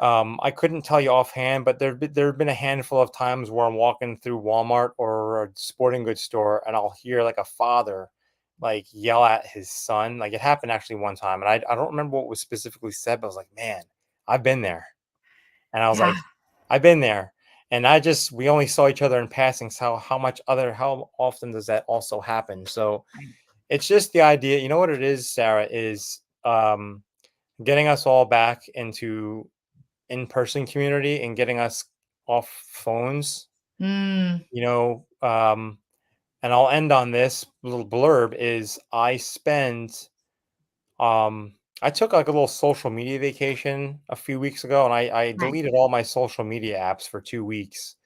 I couldn't tell you offhand, but there've been a handful of times where I'm walking through Walmart or a sporting goods store and I'll hear like a father like yell at his son. Like it happened actually one time and I don't remember what was specifically said, but I was like, man, I've been there. And I was Yeah. like, I've been there. And we only saw each other in passing. So how often does that also happen? So Right. it's just the idea, you know what it is, Sarah, is getting us all back into in-person community and getting us off phones, Mm, you know. And I'll end on this little blurb is um I took like a little social media vacation a few weeks ago and I nice. deleted all my social media apps for 2 weeks.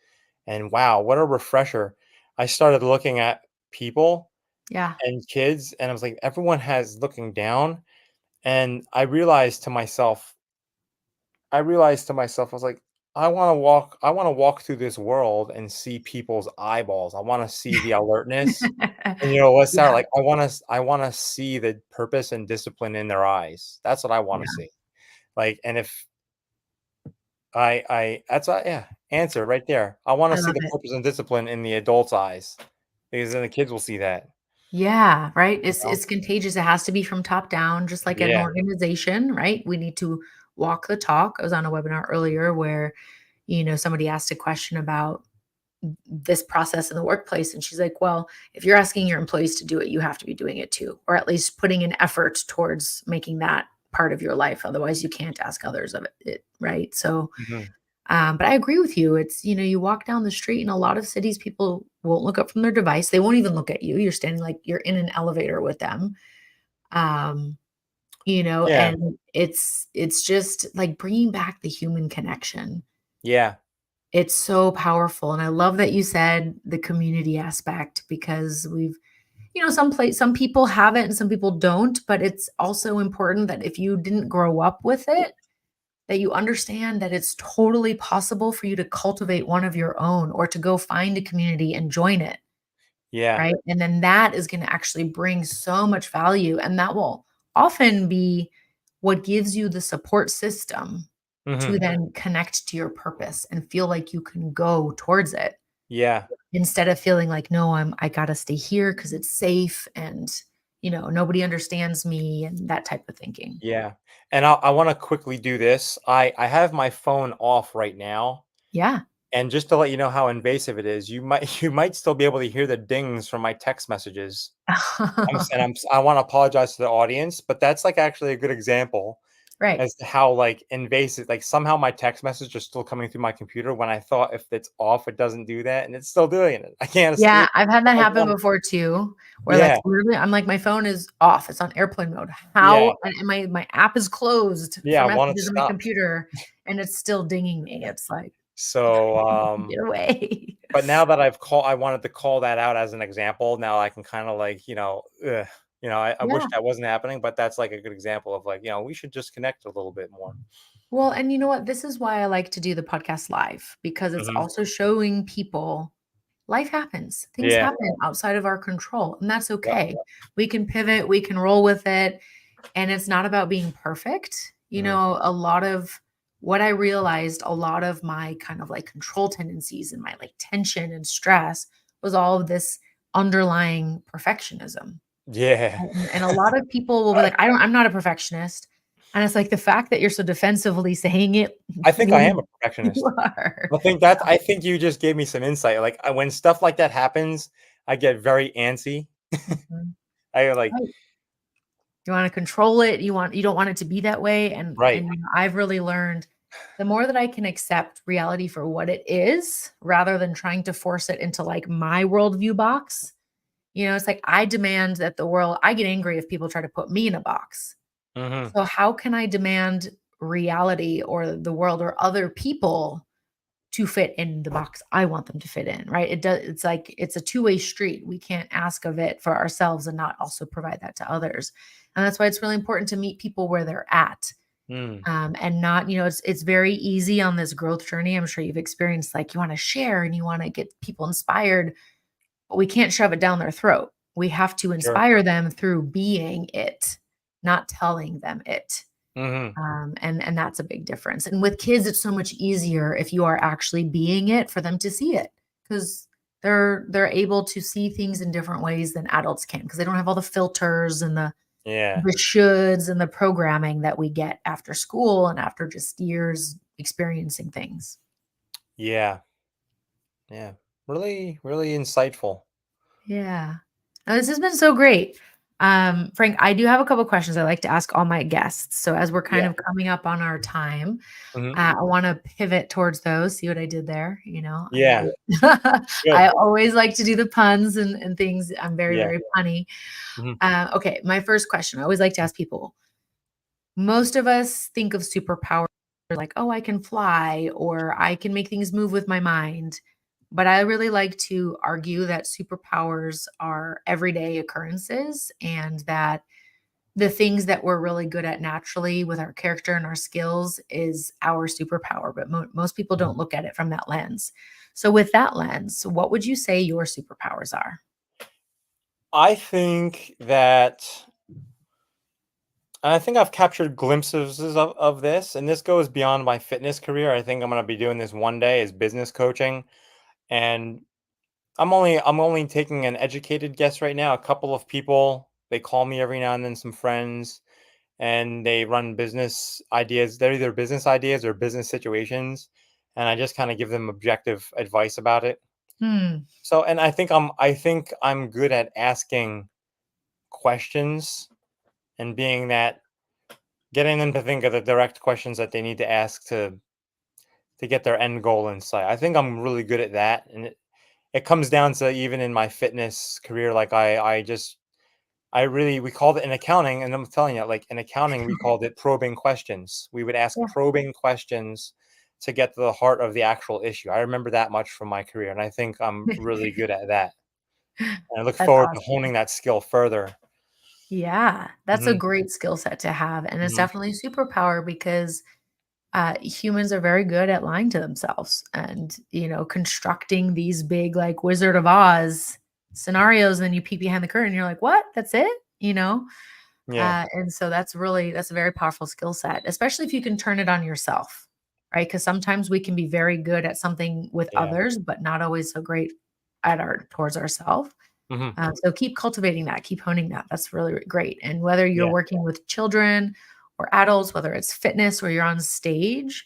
And wow, what a refresher. I started looking at people Yeah. and kids, and I was like, everyone has looking down. And I was like, I want to walk through this world and see people's eyeballs. I want to see the alertness. And you know what, Sarah? Yeah, Like I want to see the purpose and discipline in their eyes. That's what I want to yeah, see. Like, and if that's a yeah, answer right there. I want I to see love the it. purpose and discipline in the adults' eyes because then the kids will see that, Yeah, right? you know? It's contagious, it has to be from top down, just like an Yeah. organization, right? We need to walk the talk. I was on a webinar earlier where, somebody asked a question about this process in the workplace, and she's like, "Well, if you're asking your employees to do it, you have to be doing it too, or at least putting an effort towards making that part of your life, otherwise you can't ask others of it," right? So, Mhm. but I agree with you. It's, you walk down the street in a lot of cities, people won't look up from their device. They won't even look at you. You're standing like you're in an elevator with them. Um, Yeah. and it's just like bringing back the human connection. Yeah. It's so powerful. And I love that you said the community aspect because some people have it and some people don't, but it's also important that if you didn't grow up with it, that you understand that it's totally possible for you to cultivate one of your own or to go find a community and join it, Yeah. right? And then that is going to actually bring so much value. And that will often be what gives you the support system to Mhm. then connect to your purpose and feel like you can go towards it Yeah. instead of feeling like, no, I got to stay here because it's safe and, nobody understands me and that type of thinking. Yeah. And I wanna quickly do this. I have my phone off right now, Yeah. and just to let you know how invasive it is, you might you might still be able to hear the dings from my text messages. I wanna apologize to the audience, but that's, like, actually a good example Right. as to how, like, invasive like, somehow my text messages are still coming through my computer when I thought if it's off, it doesn't do that, and it's still doing it. I can't Yeah, escape it. I've had that I happen want before too, where, like, Yeah, literally, I'm like, "My phone is off, it's on airplane mode. yeah, How?" And my app is closed yeah, for I want it messages on my stopped. computer, and it's still dinging me. It's like, So, "Get away." but now that I wanted to call that out as an example. Now I can kinda, like, ugh, I wish Yeah. that wasn't happening, but that's, like, a good example of, like, we should just connect a little bit more. Well, and you know what? This is why I like to do the podcast live because it's Mhm. also showing people life happens. Things Yeah. happen outside of our control, and that's Yep. okay. We can pivot, we can roll with it. And it's not about being perfect. Mhm. A lot of what I realized, a lot of my kind of like control tendencies and my like tension and stress was all of this underlying perfectionism. Yeah. And a lot of people will be like, I'm not a perfectionist. And it's like the fact that you're so defensively saying it I think I am means a you perfectionist. are. I think you just gave me some insight. Like, when stuff like that happens, I get very antsy. Mhm. I, like Right. You wanna control it, you don't want it to be that way, and right. I've really learned the more that I can accept reality for what it is, rather than trying to force it into like my worldview box, it's like I demand that the world, I get angry if people try to put me in a box. Mhm. So how can I demand reality or the world or other people to fit in the box I want them to fit in, right? It's like it's a two-way street. We can't ask of it for ourselves and not also provide that to others. And that's why it's really important to meet people where they're at. Mm. And not, it's very easy on this growth journey. I'm sure you've experienced like you want to share and you want to get people inspired, but we can't shove it down their throat. We have to Sure. inspire them through being it, not telling them it. Mhm. And that's a big difference. And with kids, it's so much easier if you are actually being it for them to see it, because they're able to see things in different ways than adults can, because they don't have all the filters and Yeah. the shoulds and the programming that we get after school and after just years experiencing things. Yeah. Yeah. Really, really insightful. Yeah. This has been so great. Frank, I do have a couple questions I like to ask all my guests. So as we're kind Yeah. of coming up on our time, Mhm. I want to pivot towards those. See what I did there? Yeah. I Good. always like to do the puns and things. I'm very, Yeah. very punny. Mhm. Okay, my first question. I always like to ask people. Most of us think of superpower like, oh, I can fly or I can make things move with my mind. But I really like to argue that superpowers are everyday occurrences, and that the things that we're really good at naturally with our character and our skills is our superpower. But most people don't look at it from that lens. So, with that lens, what would you say your superpowers are? I think that and I think I've captured glimpses of this, and this goes beyond my fitness career. I think I'm gonna be doing this one day is business coaching, and I'm only taking an educated guess right now. A couple of people, they call me every now and then, some friends, and they run business ideas. They're either business ideas or business situations, and I just kind of give them objective advice about it. Hmm. So, and I think I'm good at asking questions and being that getting them to think of the direct questions that they need to ask to get their end goal in sight. I think I'm really good at that, and it comes down to even in my fitness career. Like I really we called it in accounting, and I'm telling you, like in accounting, we called it probing questions. We would ask Yeah. probing questions to get to the heart of the actual issue. I remember that much from my career, and I think I'm really good at that. And I look That's forward to awesome. honing that skill further. Yeah, that's a Mhm, great skill set to have. And it's mhm. definitely a superpower because humans are very good at lying to themselves and, constructing these big, like Wizard of Oz scenarios. And then you peek behind the curtain and you're like, what? That's it? You know? Yeah, And so that's a very powerful skill set, especially if you can turn it on yourself, right? Because sometimes we can be very good at something with yeah. others, but not always so great towards ourselves. Mhm. So keep cultivating that, keep honing that. That's really great. And whether you're Yeah, working with children or adults, whether it's fitness or you're on stage,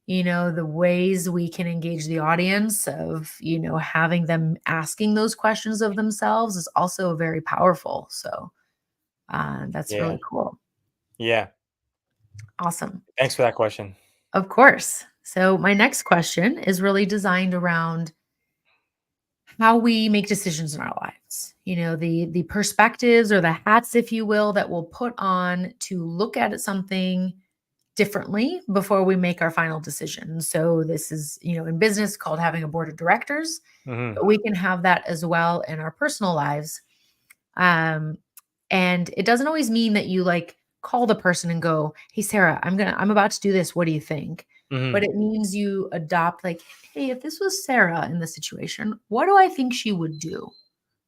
the ways we can engage the audience of, having them asking those questions of themselves is also very powerful. So that's yeah, really cool. yeah. Awesome. Thanks for that question. Of course. So my next question is really designed around how we make decisions in our lives. The perspectives or the hats, if you will, that we'll put on to look at something differently before we make our final decision. So this is, in business called having a board of directors, Mhm. but we can have that as well in our personal lives. Um, and it doesn't always mean that you like call the person and go, "Hey Sarah, I'm about to do this. What do you think?" But Mhm. it means you adopt like, "Hey, if this was Sarah in this situation, what do I think she would do?"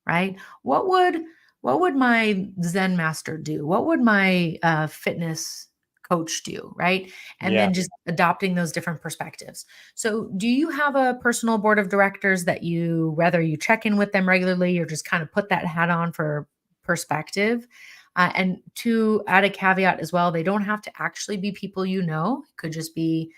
Right? What would my Zen master do? What would my fitness coach do? Right? And Yeah. then just adopting those different perspectives. So, do you have a personal board of directors that whether you check in with them regularly or just kind of put that hat on for perspective? And to add a caveat as well, they don't have to actually be people you know. It could just be,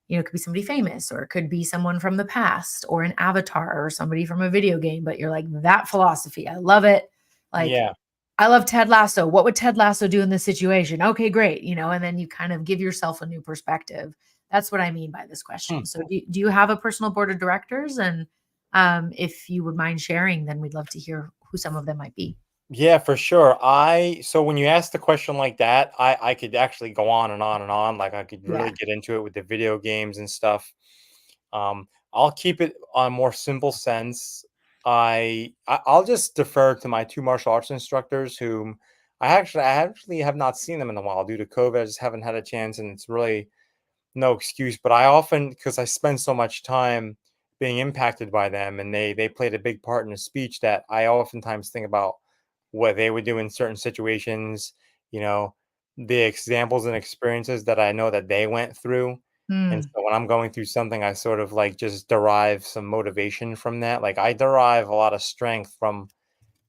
it could be somebody famous, or it could be someone from the past, or an avatar, or somebody from a video game. But you're like, that philosophy, I love it. Like, Yeah. I love Ted Lasso. What would Ted Lasso do in this situation? Okay, great. And then you kind of give yourself a new perspective. That's what I mean by this Hmm. question. So do you have a personal board of directors? And if you would mind sharing, then we'd love to hear who some of them might be. Yeah, for sure. So when you ask the question like that, I could actually go on and on and on. Like I could Yeah. really get into it with the video games and stuff. I'll keep it on a more simple sense. I'll just defer to my two martial arts instructors, whom I actually have not seen them in a while due to COVID. I just haven't had a chance, and it's really no excuse. But I often, because I spend so much time being impacted by them, and they played a big part in the speech, that I oftentimes think about what they would do in certain situations. You know, the examples and experiences that I know that they went through. And Mm, so when I'm going through something, I sort of like just derive some motivation from that. Like I derive a lot of strength from,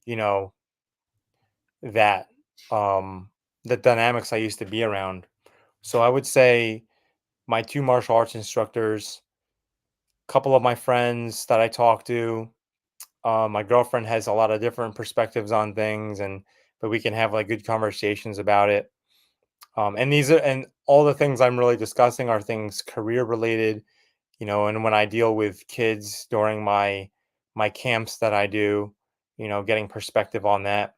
you know, that, um, the dynamics I used to be around. So I would say my two martial arts instructors, a couple of my friends that I talk to, my girlfriend has a lot of different perspectives on things, and but we can have like good conversations about it. And all the things I'm really discussing are things career related, and when I deal with kids during my camps that I do, getting perspective on that.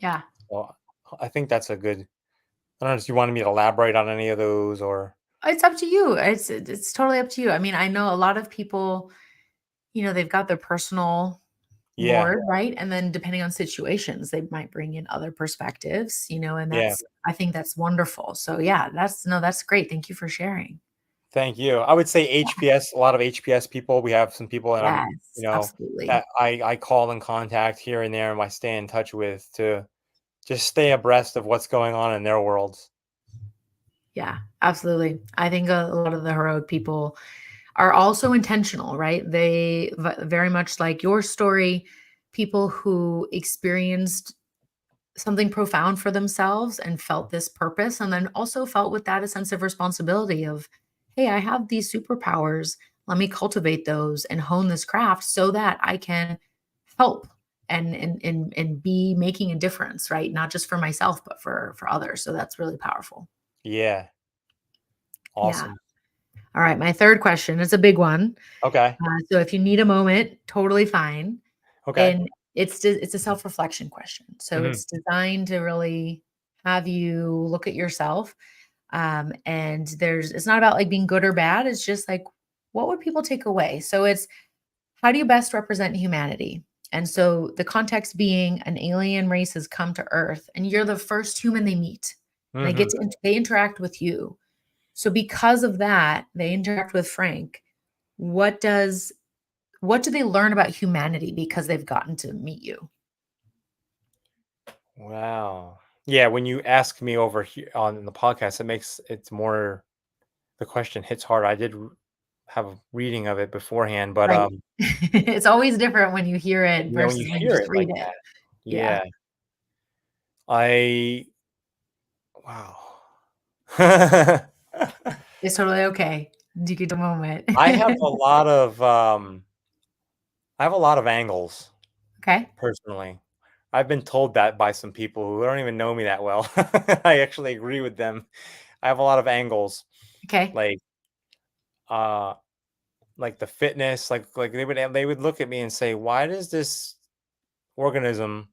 yeah. So I think that's a good. I don't know if you wanted me to elaborate on any of those or It's up to you. It's totally up to you. I mean, I know a lot of people, they've got their personal yeah, board, right? And then depending on situations, they might bring in other perspectives, and yeah. I think that's wonderful. So yeah, that's great. Thank you for sharing. Thank you. I would say HPS, a lot of HPS people. We have some people that Yes, absolutely. that I call and contact here and there, and I stay in touch with to just stay abreast of what's going on in their worlds. Yeah, absolutely. I think a lot of the heroic people are also intentional, right? They very much like your story, people who experienced something profound for themselves and felt this purpose, and then also felt with that a sense of responsibility of, hey, I have these superpowers. Let me cultivate those and hone this craft so that I can help and be making a difference, right? Not just for myself, but for others. So that's really powerful. Yeah, Yeah. awesome. All right. My third question is a big one. Okay, So if you need a moment, totally fine. okay. And it's a self-reflection question. So Mhm. it's designed to really have you look at yourself. And it's not about like being good or bad. It's just like, what would people take away? So it's how do you best represent humanity? And so the context being an alien race has come to Earth and you're the first human they meet. And Mhm. they interact with you. So because of that, they interact with Frank. What does what do they learn about humanity because they've gotten to meet you? Wow. Yeah, when you ask me over here on the podcast, it's more the question hits harder. I did have a reading of it beforehand, but Right. It's always different when you hear it yeah, when you versus when you hear just it like read it. that, Yeah, yeah, I wow. it's totally okay. You get a moment. I have a lot of I have a lot of angles Okay, personally. I've been told that by some people who don't even know me that well. I actually agree with them. I have a lot of angles, okay. like uh like the fitness, like they would look at me and say, "Why does this organism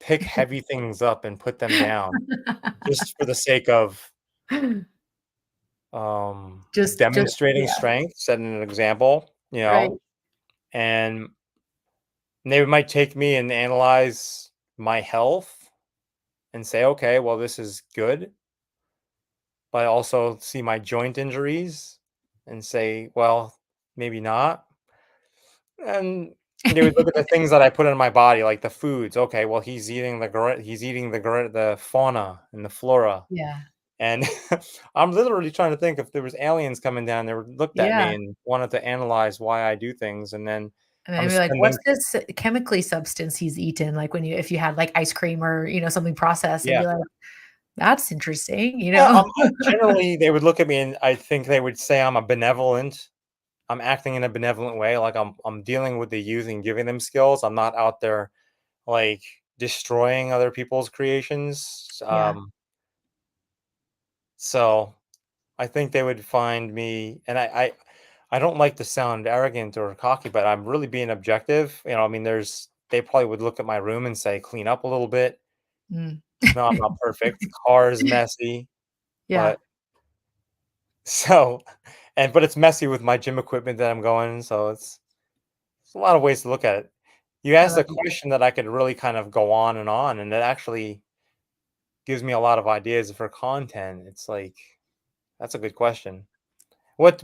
pick heavy things up and put them down just for the sake of Just demonstrating yeah, strength, setting an example, right. and they might take me and analyze my health and say, okay, well, this is good, but also see my joint injuries and say, well, maybe not. And they would look at the things that I put in my body, like the foods. Okay, well, he's eating the fauna and the flora. Yeah, And I'm literally trying to think if there was aliens coming down, they would looked at me yeah. and wanted to analyze why I do things, and then And then I'm be like, "What's spending this chemically substance he's eaten?" Like when if you had like ice cream or, something processed, they'd yeah. be like, "That's interesting," you Yeah, know? generally, they would look at me and I think they would say I'm acting in a benevolent way, like I'm dealing with the youth and giving them skills. I'm not out there like destroying other people's creations. Yeah. So I think they would find me, and I don't like to sound arrogant or cocky, but I'm really being objective. I mean, they probably would look at my room and say, clean up a little bit. Mm. No, I'm not perfect. The car is messy, Yeah. but so, but it's messy with my gym equipment that I'm going. So it's a lot of ways to look at it. You I asked a love that. question that I could really kind of go on, and it actually gives me a lot of ideas for content. It's like, that's a good question. What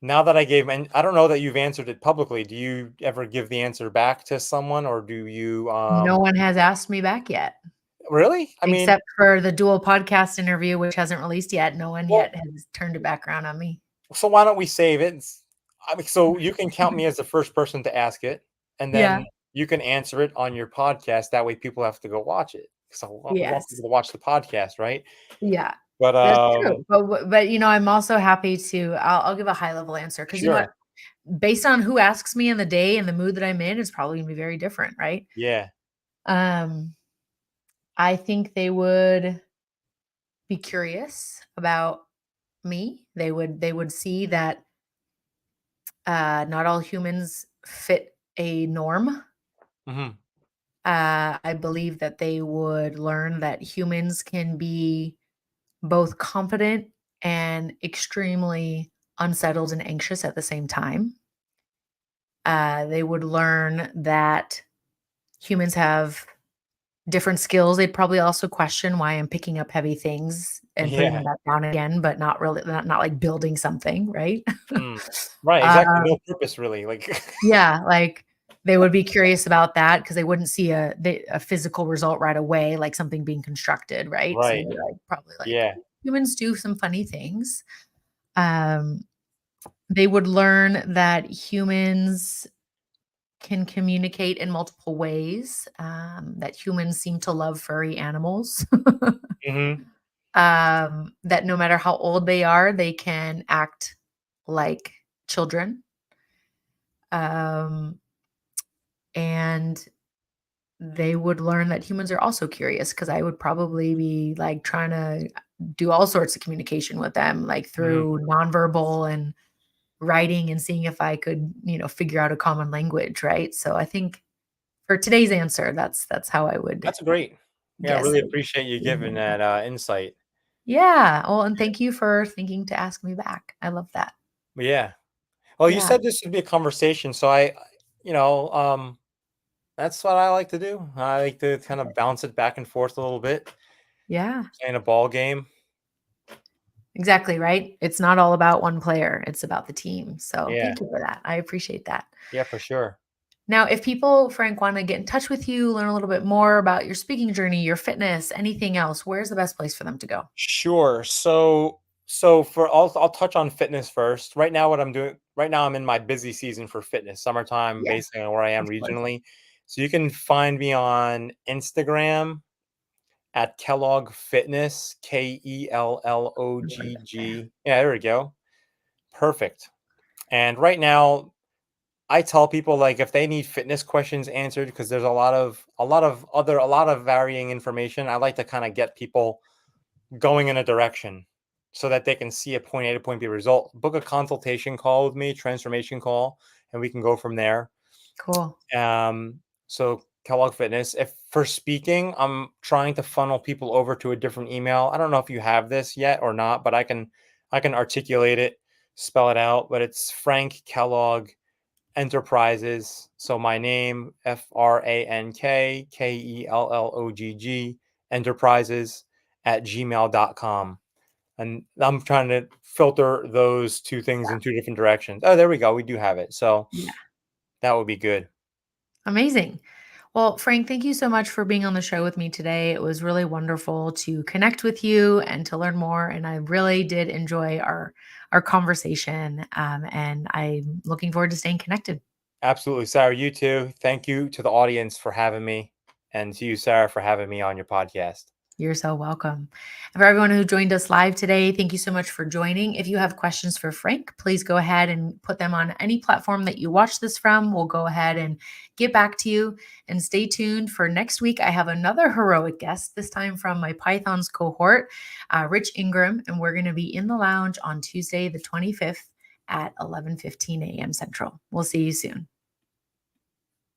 now that I gave, and I don't know that you've answered it publicly. Do you ever give the answer back to someone, or do you No one has asked me back yet, really? I mean, except for the dual podcast interview, which hasn't released yet. No one well, yet has turned it back around on me. so why don't we save it? I mean, so you can count me as the first person to ask it, and Yeah. then you can answer it on your podcast. That way, people have to go watch it. So we want Yes. people to watch the podcast, right? Yeah. But That's true. But I'm also happy to I'll give a high level answer because you know sure, what? Based on who asks me in the day and the mood that I'm in, it's probably gonna be very different, right? yeah, Um, I think they would be curious about me. They would see that not all humans fit a norm. hmm I believe that they would learn that humans can be both confident and extremely unsettled and anxious at the same time. They would learn that humans have different skills. They'd probably also question why I'm picking up heavy things and putting yeah, them back down again, but not really, not like building something, right? mm, right, exactly. um, No purpose, really. Like, yeah, like they would be curious about that because they wouldn't see a physical result right away, like something being constructed, right? So right, they'd be like, probably like yeah, humans do some funny things. Um, they would learn that humans can communicate in multiple ways, that humans seem to love furry animals, hmm that no matter how old they are, they can act like children. Um, and they would learn that humans are also curious because I would probably be like trying to do all sorts of communication with them, like hmm through nonverbal and writing and seeing if I could, figure out a common language, right? So I think for today's answer, that's how I would That's great. Yeah, I guess really it appreciate you would giving be. that insight. Yeah. Well, and thank you for thinking to ask me back. I love that. But yeah. Well, you Yeah. said this would be a conversation, so you know, um, that's what I like to do. I like to kind of bounce it back and forth a little bit, Yeah. playing a ball game. Exactly, right? It's not all about one player, it's about the team. So Yeah, thank you for that. I appreciate that. yeah, for sure. Now, if people, Frank, want to get in touch with you, learn a little bit more about your speaking journey, your fitness, anything else, where's the best place for them to go? Sure. So for I'll touch on fitness first. Right now, what I'm doing right now, I'm in my busy season for fitness, summertime, Yeah, basically on where I am of course. regionally. So you can find me on Instagram at Kellogg Fitness, Perfect. KELLOGG. Yeah, there we go. Perfect. And right now, I tell people like if they need fitness questions answered, because there's a lot of varying information. I like to kind of get people going in a direction so that they can see a point A to point B result. Book a consultation call with me, transformation call, and we can go from there. Cool. So Kellogg Fitness. If for speaking, I'm trying to funnel people over to a different email. I don't know if you have this yet or not, but I can articulate it, spell it out. But it's Frank Kellogg Enterprises. So my name, FrankKellogg Enterprises at gmail.com. And I'm trying to filter those two things in two different directions. Oh, there we go. We do have it. So Yeah. that would be good. Amazing. Well, Frank, thank you so much for being on the show with me today. It was really wonderful to connect with you and to learn more. And I really did enjoy our conversation. And I'm looking forward to staying connected. Absolutely, Sarah. You too. Thank you to the audience for having me, and to you, Sarah, for having me on your podcast. You're so welcome. And for everyone who joined us live today, thank you so much for joining. If you have questions for Frank, please go ahead and put them on any platform that you watch this from. We'll go ahead and get back to you, and stay tuned for next week. I have another heroic guest, this time from my Pythons cohort, Rich Ingram, and we're going to be in the lounge on Tuesday, the 25th at 11:15 a.m. Central. We'll see you soon.